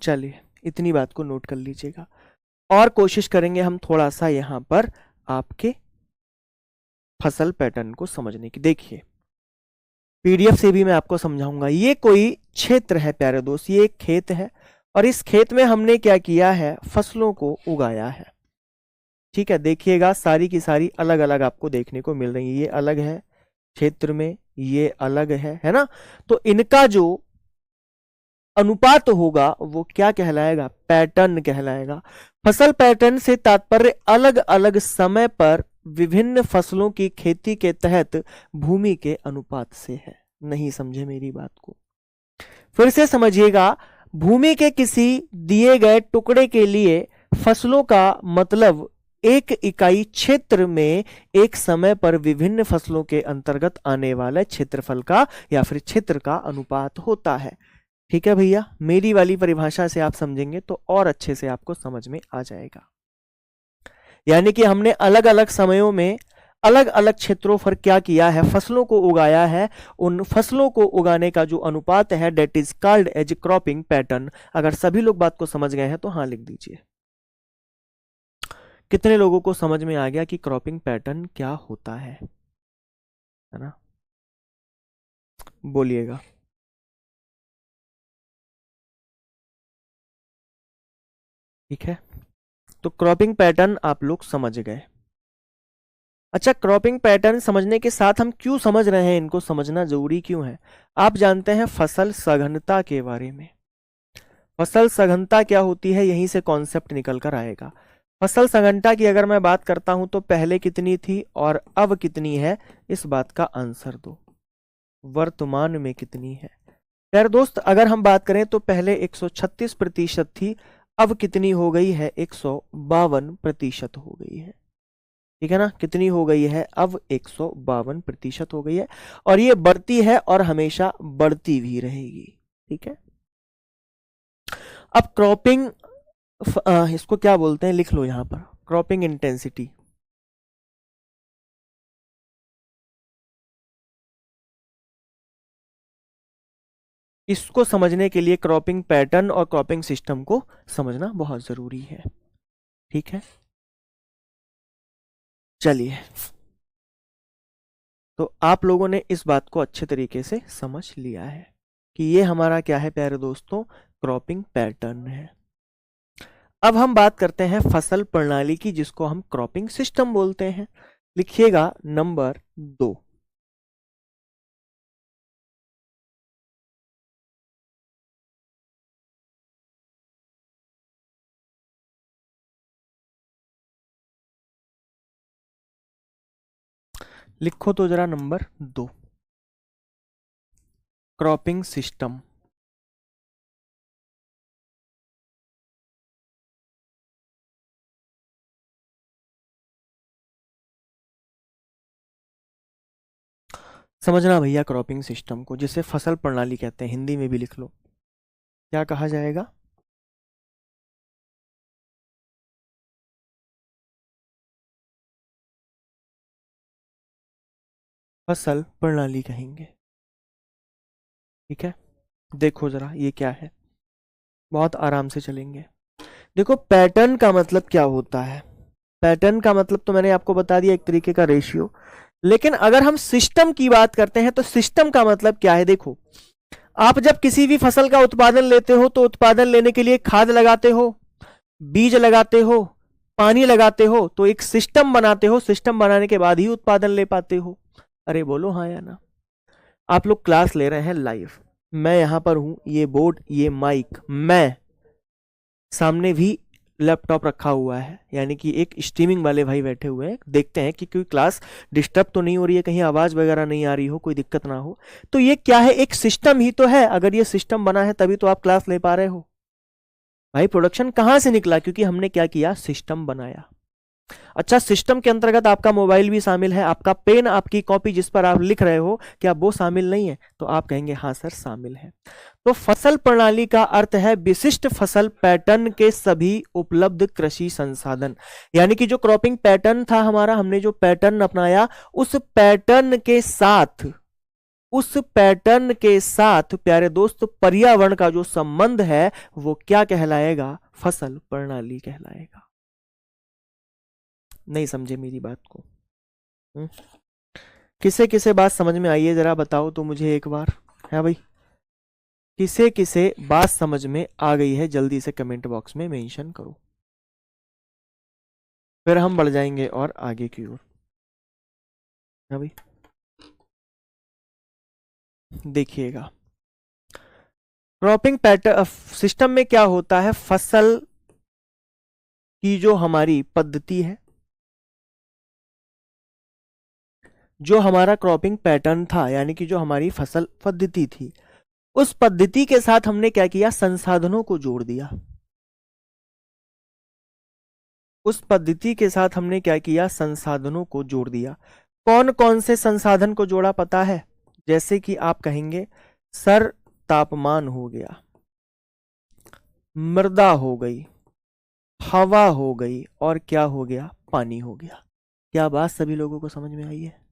चलिए, इतनी बात को नोट कर लीजिएगा, और कोशिश करेंगे हम थोड़ा सा यहां पर आपके फसल पैटर्न को समझने की। देखिए, पीडीएफ से भी मैं आपको समझाऊंगा। ये कोई क्षेत्र है प्यारे दोस्त, ये एक खेत है, और इस खेत में हमने क्या किया है? फसलों को उगाया है, ठीक है? देखिएगा, सारी की सारी अलग अलग आपको देखने को मिल रही है। ये अलग है क्षेत्र में, ये अलग है ना? तो इनका जो अनुपात होगा वो क्या कहलाएगा? पैटर्न कहलाएगा। फसल पैटर्न से तात्पर्य अलग अलग समय पर विभिन्न फसलों की खेती के तहत भूमि के अनुपात से है। नहीं समझे मेरी बात को? फिर से समझिएगा, भूमि के किसी दिए गए टुकड़े के लिए फसलों का मतलब एक इकाई क्षेत्र में एक समय पर विभिन्न फसलों के अंतर्गत आने वाले क्षेत्रफल का या फिर क्षेत्र का अनुपात होता है। ठीक है भैया, मेरी वाली परिभाषा से आप समझेंगे तो और अच्छे से आपको समझ में आ जाएगा। यानी कि हमने अलग अलग समयों में अलग अलग क्षेत्रों पर क्या किया है? फसलों को उगाया है। उन फसलों को उगाने का जो अनुपात है, that is called as cropping pattern. अगर सभी लोग बात को समझ गए हैं तो हाँ लिख दीजिए। कितने लोगों को समझ में आ गया कि क्रॉपिंग पैटर्न क्या होता है ना? बोलिएगा। ठीक है, तो क्रॉपिंग पैटर्न आप लोग समझ गए। अच्छा, क्रॉपिंग पैटर्न समझने के साथ हम क्यों समझ रहे हैं, इनको समझना जरूरी क्यों है? आप जानते हैं फसल सघनता के बारे में। फसल सघनता क्या होती है, यहीं से कॉन्सेप्ट निकल कर आएगा। फसल सघनता की अगर मैं बात करता हूं तो पहले कितनी थी और अब कितनी है, इस बात का आंसर दो। वर्तमान में कितनी है? यार दोस्त, अगर हम बात करें तो पहले 136% थी, अब कितनी हो गई है? 152% हो गई है। ठीक है ना? कितनी हो गई है? अब 152% हो गई है, और ये बढ़ती है और हमेशा बढ़ती भी रहेगी। ठीक है, अब क्रॉपिंग, इसको क्या बोलते हैं, लिख लो यहां पर, क्रॉपिंग इंटेंसिटी। इसको समझने के लिए क्रॉपिंग पैटर्न और क्रॉपिंग सिस्टम को समझना बहुत जरूरी है। ठीक है, चलिए, तो आप लोगों ने इस बात को अच्छे तरीके से समझ लिया है कि ये हमारा क्या है प्यारे दोस्तों? क्रॉपिंग पैटर्न है। अब हम बात करते हैं फसल प्रणाली की, जिसको हम क्रॉपिंग सिस्टम बोलते हैं। लिखिएगा नंबर 2। लिखो तो जरा नंबर 2, क्रॉपिंग सिस्टम। समझना भैया, क्रॉपिंग सिस्टम को जिसे फसल प्रणाली कहते हैं, हिंदी में भी लिख लो, क्या कहा जाएगा? फसल प्रणाली कहेंगे। ठीक है, देखो जरा ये क्या है, बहुत आराम से चलेंगे। देखो पैटर्न का मतलब क्या होता है, पैटर्न का मतलब तो मैंने आपको बता दिया, एक तरीके का रेशियो। लेकिन अगर हम सिस्टम की बात करते हैं तो सिस्टम का मतलब क्या है? देखो, आप जब किसी भी फसल का उत्पादन लेते हो तो उत्पादन लेने के लिए खाद लगाते हो, बीज लगाते हो, पानी लगाते हो, तो एक सिस्टम बनाते हो, सिस्टम बनाने के बाद ही उत्पादन ले पाते हो। अरे बोलो हाँ या ना। आप लोग क्लास ले रहे हैं लाइव, मैं यहां पर हूं, ये बोर्ड, ये माइक, मैं सामने भी लैपटॉप रखा हुआ है, यानी कि एक स्ट्रीमिंग वाले भाई बैठे हुए हैं, देखते हैं कि कोई क्लास डिस्टर्ब तो नहीं हो रही है, कहीं आवाज वगैरह नहीं आ रही हो, कोई दिक्कत ना हो। तो ये क्या है? एक सिस्टम ही तो है। अगर ये सिस्टम बना है तभी तो आप क्लास ले पा रहे हो। भाई प्रोडक्शन कहां से निकला? क्योंकि हमने क्या किया, सिस्टम बनाया। अच्छा, सिस्टम के अंतर्गत आपका मोबाइल भी शामिल है, आपका पेन, आपकी कॉपी जिस पर आप लिख रहे हो, क्या वो शामिल नहीं है? तो आप कहेंगे हाँ सर शामिल है। तो फसल प्रणाली का अर्थ है विशिष्ट फसल पैटर्न के सभी उपलब्ध कृषि संसाधन। यानी कि जो क्रॉपिंग पैटर्न था हमारा, हमने जो पैटर्न अपनाया, उस पैटर्न के साथ, उस पैटर्न के साथ प्यारे दोस्त पर्यावरण का जो संबंध है वो क्या कहलाएगा? फसल प्रणाली कहलाएगा। नहीं समझे मेरी बात को? हम्म? किसे किसे बात समझ में आई है जरा बताओ तो मुझे एक बार। है भाई, किसे किसे बात समझ में आ गई है जल्दी से कमेंट बॉक्स में मेंशन करो, फिर हम बढ़ जाएंगे और आगे की ओर। है भाई, देखिएगा क्रॉपिंग पैटर्न सिस्टम में क्या होता है, फसल की जो हमारी पद्धति है, जो हमारा क्रॉपिंग पैटर्न था, यानी कि जो हमारी फसल पद्धति थी, उस पद्धति के साथ हमने क्या किया, संसाधनों को जोड़ दिया। उस पद्धति के साथ हमने क्या किया, संसाधनों को जोड़ दिया। कौन कौन से संसाधन को जोड़ा पता है? जैसे कि आप कहेंगे सर तापमान हो गया, मृदा हो गई, हवा हो गई, और क्या हो गया, पानी हो गया। क्या बात सभी लोगों को समझ में आई है?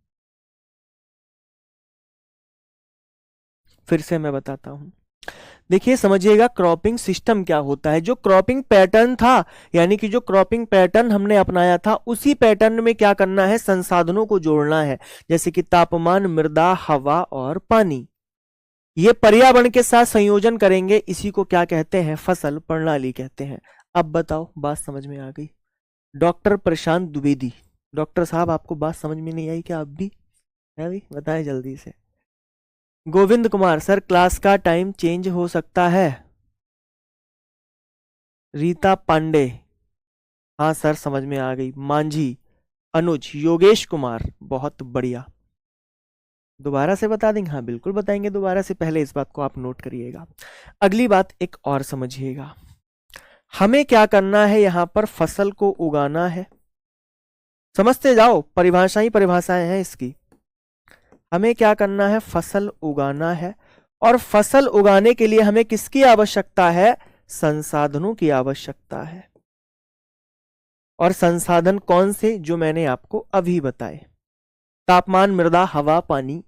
फिर से मैं बताता हूं, देखिए समझिएगा क्रॉपिंग सिस्टम क्या होता है। जो क्रॉपिंग पैटर्न था, यानी कि जो क्रॉपिंग पैटर्न हमने अपनाया था, उसी पैटर्न में क्या करना है, संसाधनों को जोड़ना है। जैसे कि तापमान, मृदा, हवा और पानी, ये पर्यावरण के साथ संयोजन करेंगे, इसी को क्या कहते हैं, फसल प्रणाली कहते हैं। अब बताओ बात समझ में आ गई? डॉक्टर प्रशांत द्विवेदी, डॉक्टर साहब आपको बात समझ में नहीं आई क्या? अब भी है भाई, बताएं जल्दी से। गोविंद कुमार सर क्लास का टाइम चेंज हो सकता है। रीता पांडे, हाँ सर समझ में आ गई। मांझी अनुज, योगेश कुमार, बहुत बढ़िया। दोबारा से बता देंगे? हाँ बिल्कुल बताएंगे दोबारा से, पहले इस बात को आप नोट करिएगा। अगली बात एक और समझिएगा, हमें क्या करना है, यहां पर फसल को उगाना है। समझते जाओ, परिभाषा ही परिभाषाएं हैं इसकी। हमें क्या करना है, फसल उगाना है, और फसल उगाने के लिए हमें किसकी आवश्यकता है, संसाधनों की आवश्यकता है। और संसाधन कौन से? जो मैंने आपको अभी बताए, तापमान, मृदा, हवा, पानी।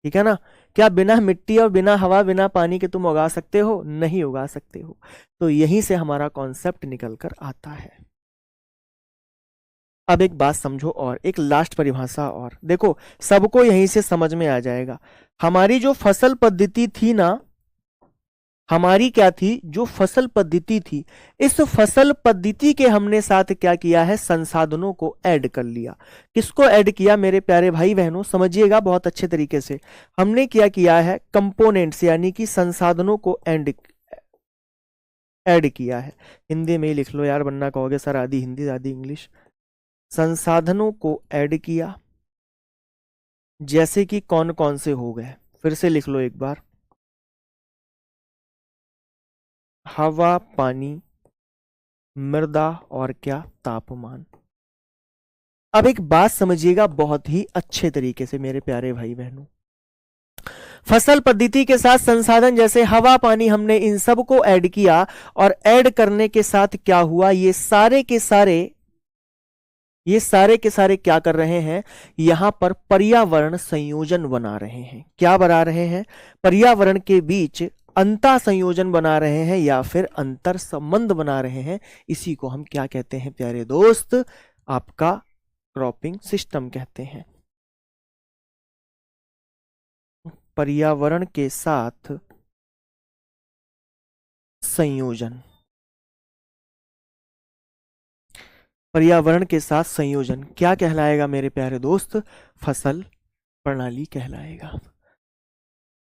ठीक है ना? क्या बिना मिट्टी और बिना हवा बिना पानी के तुम उगा सकते हो? नहीं उगा सकते हो। तो यहीं से हमारा कॉन्सेप्ट निकल कर आता है। अब एक बात समझो, और एक लास्ट परिभाषा, और देखो सबको यहीं से समझ में आ जाएगा। हमारी जो फसल पद्धति थी ना, हमारी क्या थी, जो फसल पद्धति थी, इस फसल पद्धति के हमने साथ क्या किया है, संसाधनों को ऐड कर लिया। किसको ऐड किया मेरे प्यारे भाई बहनों? समझिएगा बहुत अच्छे तरीके से। हमने क्या किया है, कंपोनेंट्स, यानी कि संसाधनों को ऐड किया है। हिंदी में ही लिख लो यार, वरना कहोगे सर आधी हिंदी आधी इंग्लिश। संसाधनों को ऐड किया, जैसे कि कौन कौन से हो गए, फिर से लिख लो एक बार। हवा, पानी, मृदा और क्या, तापमान। अब एक बात समझिएगा बहुत ही अच्छे तरीके से मेरे प्यारे भाई बहनों, फसल पद्धति के साथ संसाधन जैसे हवा, पानी, हमने इन सब को ऐड किया और ऐड करने के साथ क्या हुआ, ये सारे के सारे क्या कर रहे हैं, यहां पर पर्यावरण संयोजन बना रहे हैं। क्या बना रहे हैं, पर्यावरण के बीच अंतर संयोजन बना रहे हैं या फिर अंतर संबंध बना रहे हैं। इसी को हम क्या कहते हैं प्यारे दोस्त, आपका क्रॉपिंग सिस्टम कहते हैं। पर्यावरण के साथ संयोजन, पर्यावरण के साथ संयोजन क्या कहलाएगा मेरे प्यारे दोस्त, फसल प्रणाली कहलाएगा।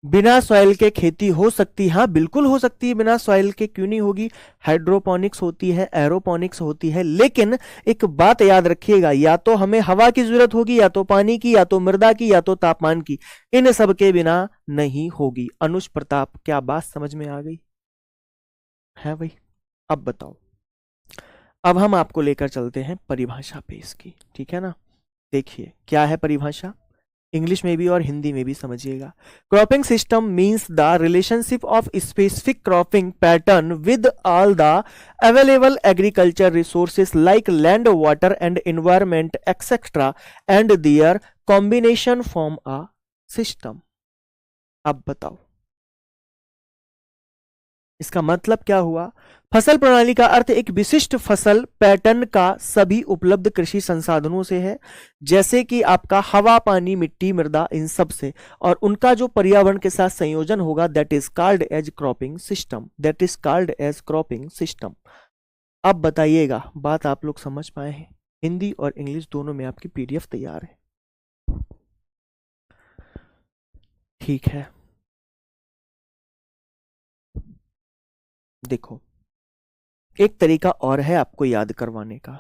बिना सॉइल के खेती हो सकती, हाँ बिल्कुल हो सकती है, बिना सॉइल के क्यों नहीं होगी। हाइड्रोपोनिक्स होती है, एरोपोनिक्स होती है, लेकिन एक बात याद रखिएगा, या तो हमें हवा की जरूरत होगी, या तो पानी की, या तो मृदा की, या तो तापमान की, इन सब के बिना नहीं होगी। अनुज प्रताप, क्या बात समझ में आ गई है भाई? अब बताओ, अब हम आपको लेकर चलते हैं परिभाषा पे इसकी, ठीक है ना। देखिए क्या है परिभाषा, इंग्लिश में भी और हिंदी में भी समझिएगा। Cropping system means the relationship of specific cropping pattern with all the available agriculture resources like land, water and environment etcetera and there combination form a system. अब बताओ इसका मतलब क्या हुआ। फसल प्रणाली का अर्थ एक विशिष्ट फसल पैटर्न का सभी उपलब्ध कृषि संसाधनों से है, जैसे कि आपका हवा, पानी, मिट्टी, मृदा, इन सब से, और उनका जो पर्यावरण के साथ संयोजन होगा, that is called as cropping system, that is called as cropping system. अब बताइएगा, बात आप लोग समझ पाए हैं? हिंदी और इंग्लिश दोनों में आपकी पीडीएफ तैयार है, ठीक है। देखो एक तरीका और है आपको याद करवाने का,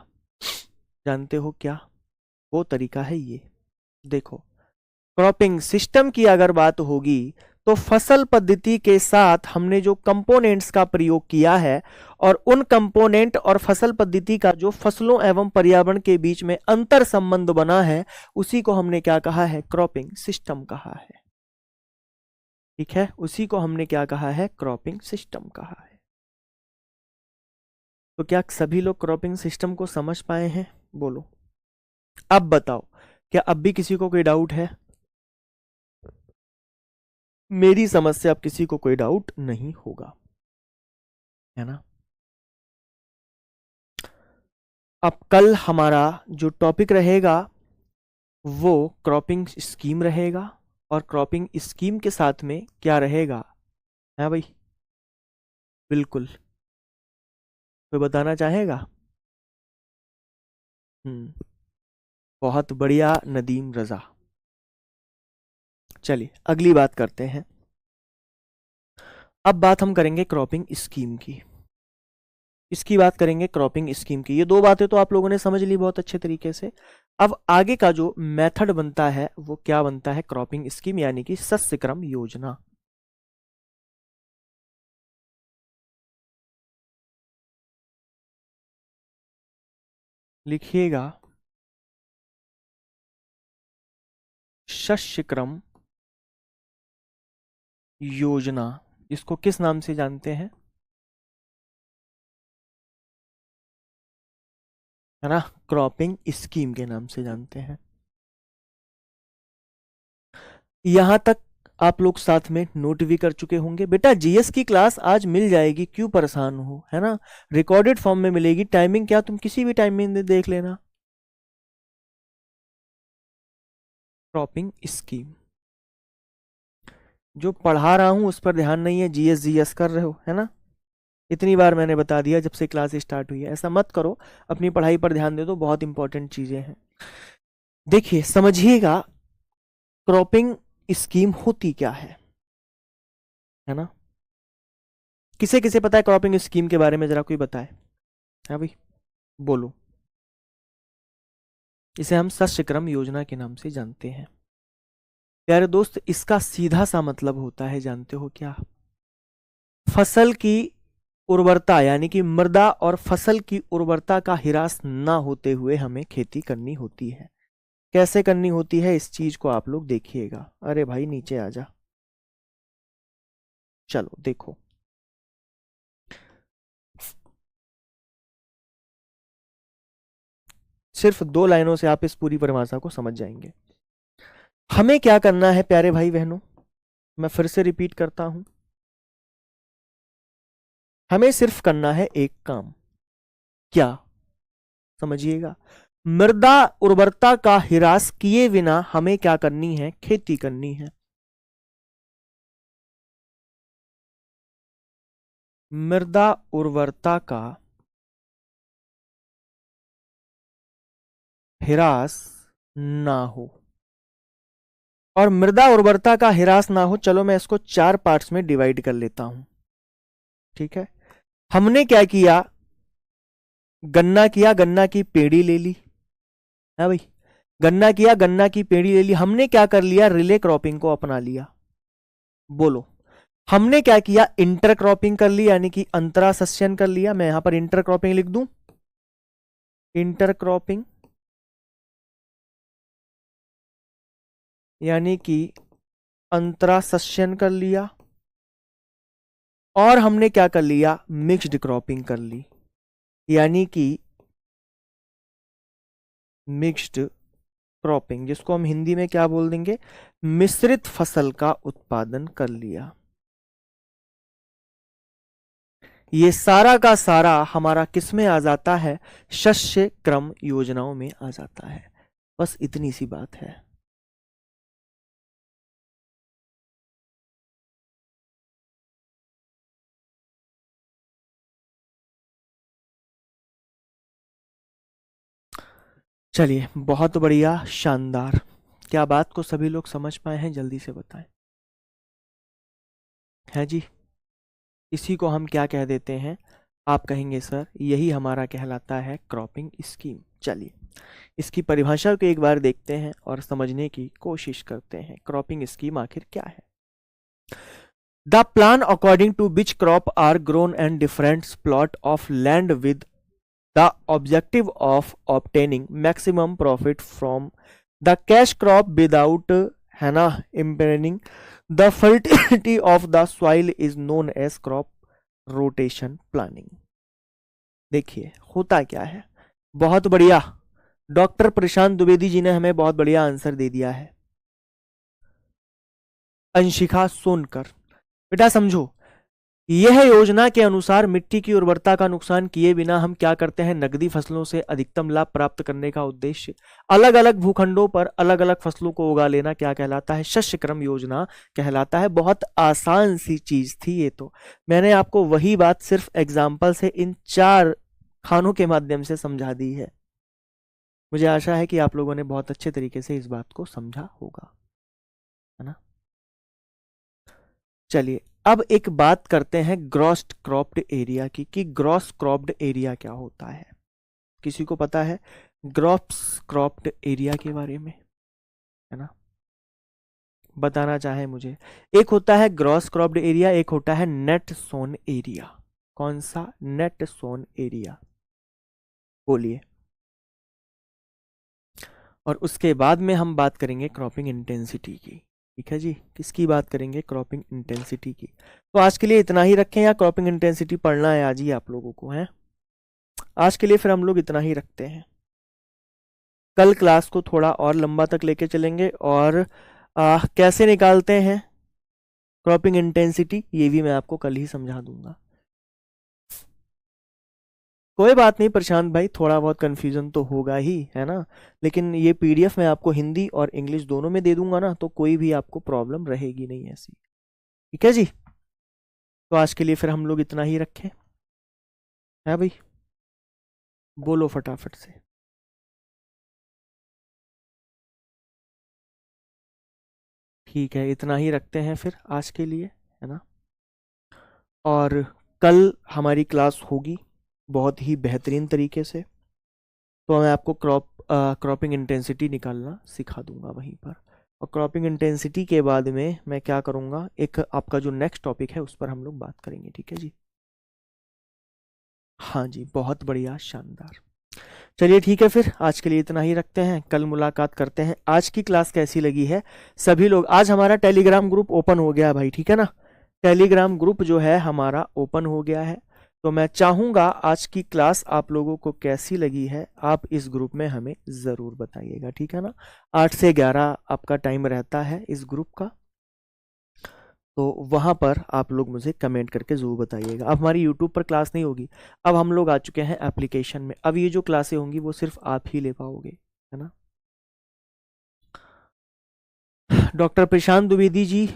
जानते हो क्या? वो तरीका है ये, देखो क्रॉपिंग सिस्टम की अगर बात होगी तो फसल पद्धति के साथ हमने जो कंपोनेंट्स का प्रयोग किया है और उन कंपोनेंट और फसल पद्धति का जो फसलों एवं पर्यावरण के बीच में अंतर संबंध बना है, उसी को हमने क्या कहा है, क्रॉपिंग सिस्टम कहा है, ठीक है। उसी को हमने क्या कहा है, क्रॉपिंग सिस्टम कहा है। तो क्या सभी लोग क्रॉपिंग सिस्टम को समझ पाए हैं? बोलो। अब बताओ, क्या अब भी किसी को कोई डाउट है? मेरी समझ से अब किसी को कोई डाउट नहीं होगा, है ना। अब कल हमारा जो टॉपिक रहेगा वो क्रॉपिंग स्कीम रहेगा, और क्रॉपिंग स्कीम के साथ में क्या रहेगा, है भाई? बिल्कुल, कोई बताना चाहेगा? बहुत बढ़िया नदीम रजा। चलिए अगली बात करते हैं। अब बात हम करेंगे क्रॉपिंग स्कीम की, इसकी बात करेंगे क्रॉपिंग स्कीम की। ये दो बातें तो आप लोगों ने समझ ली बहुत अच्छे तरीके से। अब आगे का जो मेथड बनता है वो क्या बनता है, क्रॉपिंग स्कीम यानी कि शस्य क्रम योजना। लिखिएगा, शस्य क्रम योजना, इसको किस नाम से जानते हैं, है ना, क्रॉपिंग स्कीम के नाम से जानते हैं। यहां तक आप लोग साथ में नोट भी कर चुके होंगे। बेटा जीएस की क्लास आज मिल जाएगी, क्यों परेशान हो, है ना, रिकॉर्डेड फॉर्म में मिलेगी। टाइमिंग क्या, तुम किसी भी टाइम में देख लेना। क्रॉपिंग स्कीम जो पढ़ा रहा हूं उस पर ध्यान नहीं है, जीएस जीएस कर रहे हो, है ना। इतनी बार मैंने बता दिया जब से क्लास स्टार्ट हुई है, ऐसा मत करो, अपनी पढ़ाई पर ध्यान दे दो, बहुत इंपॉर्टेंट चीजें हैं। देखिए समझिएगा, क्रॉपिंग स्कीम होती क्या है ना। किसे किसे पता है क्रॉपिंग स्कीम के बारे में, जरा कोई बताए, है भाई, बोलो। इसे हम शस्य क्रम योजना के नाम से जानते हैं। प्यारे दोस्त, इसका सीधा सा मतलब होता है, जानते हो क्या? फसल की उर्वरता, यानी कि मृदा और फसल की उर्वरता का ह्रास ना होते हुए हमें खेती करनी होती है। कैसे करनी होती है इस चीज को आप लोग देखिएगा। अरे भाई नीचे आ जा, चलो देखो। सिर्फ 2 लाइनों से आप इस पूरी परिभाषा को समझ जाएंगे। हमें क्या करना है प्यारे भाई बहनों, मैं फिर से रिपीट करता हूं। हमें सिर्फ करना है एक काम। क्या? समझिएगा। मृदा उर्वरता का ह्रास किए बिना हमें क्या करनी है? खेती करनी है। मृदा उर्वरता का ह्रास ना हो, और मृदा उर्वरता का ह्रास ना हो, चलो मैं इसको 4 पार्ट्स में डिवाइड कर लेता हूं। ठीक है, हमने क्या किया? गन्ना किया, गन्ना की पेड़ी ले ली है भाई। गन्ना किया, गन्ना की पेड़ी ले ली। हमने क्या कर लिया? रिले क्रॉपिंग को अपना लिया। बोलो, हमने क्या किया? इंटर क्रॉपिंग कर ली, यानी कि अंतरा सस्यन कर लिया। मैं यहां पर इंटर क्रॉपिंग लिख दूं, इंटर क्रॉपिंग यानी कि अंतरा सस्यन कर लिया। और हमने क्या कर लिया? मिक्स्ड क्रॉपिंग कर ली, यानी कि मिक्स्ड क्रॉपिंग, जिसको हम हिंदी में क्या बोल देंगे? मिश्रित फसल का उत्पादन कर लिया। ये सारा का सारा हमारा किस में आ जाता है? शस्य क्रम योजनाओं में आ जाता है। बस इतनी सी बात है। चलिए, बहुत बढ़िया, शानदार। क्या बात को सभी लोग समझ पाए हैं? जल्दी से बताएं। है जी, इसी को हम क्या कह देते हैं? आप कहेंगे सर यही हमारा कहलाता है क्रॉपिंग स्कीम। चलिए, इसकी परिभाषा को एक बार देखते हैं और समझने की कोशिश करते हैं। क्रॉपिंग स्कीम आखिर क्या है? The plan according to which crop are grown and different plot of land with the objective of obtaining maximum profit from the cash crop without, है ना, impairing the fertility of the soil is known as crop rotation planning. देखिए होता क्या है, बहुत बढ़िया। Doctor प्रशांत द्विवेदी जी ने हमें बहुत बढ़िया आंसर दे दिया है। अंशिका सोनकर, बेटा समझो, यह योजना के अनुसार मिट्टी की उर्वरता का नुकसान किए बिना हम क्या करते हैं? नकदी फसलों से अधिकतम लाभ प्राप्त करने का उद्देश्य अलग अलग भूखंडों पर अलग अलग फसलों को उगा लेना क्या कहलाता है? शस्य क्रम योजना कहलाता है। बहुत आसान सी चीज थी ये तो। मैंने आपको वही बात सिर्फ एग्जाम्पल से इन 4 खानों के माध्यम से समझा दी है। मुझे आशा है कि आप लोगों ने बहुत अच्छे तरीके से इस बात को समझा होगा, है ना। चलिए, अब एक बात करते हैं ग्रॉस क्रॉप्ड एरिया की, कि ग्रॉस क्रॉप्ड एरिया क्या होता है? किसी को पता है ग्रॉस क्रॉप्ड एरिया के बारे में? है ना, बताना चाहे मुझे। एक होता है ग्रॉस क्रॉप्ड एरिया, एक होता है नेट सोन एरिया। कौन सा? नेट सोन एरिया, बोलिए। और उसके बाद में हम बात करेंगे क्रॉपिंग इंटेंसिटी की। ठीक है जी, किसकी बात करेंगे? क्रॉपिंग इंटेंसिटी की। तो आज के लिए इतना ही रखें, या क्रॉपिंग इंटेंसिटी पढ़ना है आज ही आप लोगों को? है आज के लिए फिर हम लोग इतना ही रखते हैं। कल क्लास को थोड़ा और लंबा तक लेके चलेंगे, और कैसे निकालते हैं क्रॉपिंग इंटेंसिटी ये भी मैं आपको कल ही समझा दूंगा। कोई बात नहीं प्रशांत भाई, थोड़ा बहुत कंफ्यूजन तो होगा ही, है ना, लेकिन ये पीडीएफ मैं आपको हिंदी और इंग्लिश दोनों में दे दूंगा ना, तो कोई भी आपको प्रॉब्लम रहेगी नहीं ऐसी। ठीक है जी, तो आज के लिए फिर हम लोग इतना ही रखें, है भाई? बोलो फटाफट से। ठीक है, इतना ही रखते हैं फिर आज के लिए, है ना। और कल हमारी क्लास होगी बहुत ही बेहतरीन तरीके से, तो मैं आपको क्रॉपिंग इंटेंसिटी निकालना सिखा दूंगा वहीं पर। और क्रॉपिंग इंटेंसिटी के बाद में मैं क्या करूँगा, एक आपका जो नेक्स्ट टॉपिक है उस पर हम लोग बात करेंगे, ठीक है जी। हाँ जी, बहुत बढ़िया, शानदार। चलिए ठीक है, फिर आज के लिए इतना ही रखते हैं, कल मुलाकात करते हैं। आज की क्लास कैसी लगी है सभी लोग? आज हमारा टेलीग्राम ग्रुप ओपन हो गया भाई, ठीक है ना। टेलीग्राम ग्रुप जो है हमारा ओपन हो गया है, तो मैं चाहूंगा आज की क्लास आप लोगों को कैसी लगी है, आप इस ग्रुप में हमें ज़रूर बताइएगा, ठीक है ना। 8 से 11 आपका टाइम रहता है इस ग्रुप का, तो वहाँ पर आप लोग मुझे कमेंट करके ज़रूर बताइएगा। अब हमारी यूट्यूब पर क्लास नहीं होगी, अब हम लोग आ चुके हैं एप्लीकेशन में। अब ये जो क्लासें होंगी वो सिर्फ आप ही ले पाओगे, है ना। डॉक्टर प्रशांत द्विवेदी जी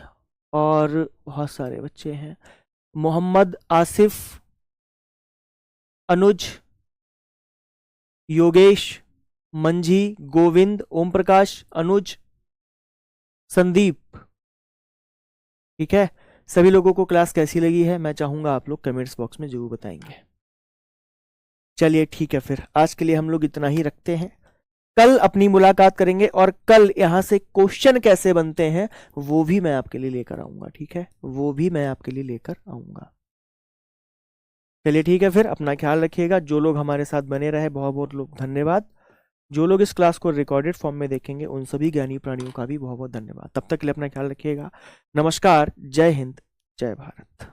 और बहुत सारे बच्चे हैं, मोहम्मद आसिफ, अनुज, योगेश, मंझी, गोविंद, ओम प्रकाश, अनुज, संदीप, ठीक है। सभी लोगों को क्लास कैसी लगी है मैं चाहूंगा आप लोग कमेंट्स बॉक्स में जरूर बताएंगे। चलिए ठीक है, फिर आज के लिए हम लोग इतना ही रखते हैं। कल अपनी मुलाकात करेंगे और कल यहाँ से क्वेश्चन कैसे बनते हैं वो भी मैं आपके लिए लेकर आऊंगा, ठीक है, वो भी मैं आपके लिए लेकर आऊंगा। चलिए ठीक है, फिर अपना ख्याल रखिएगा। जो लोग हमारे साथ बने रहे बहुत बहुत लोग धन्यवाद। जो लोग इस क्लास को रिकॉर्डेड फॉर्म में देखेंगे उन सभी ज्ञानी प्राणियों का भी बहुत बहुत धन्यवाद। तब तक के लिए अपना ख्याल रखिएगा। नमस्कार, जय हिंद, जय भारत।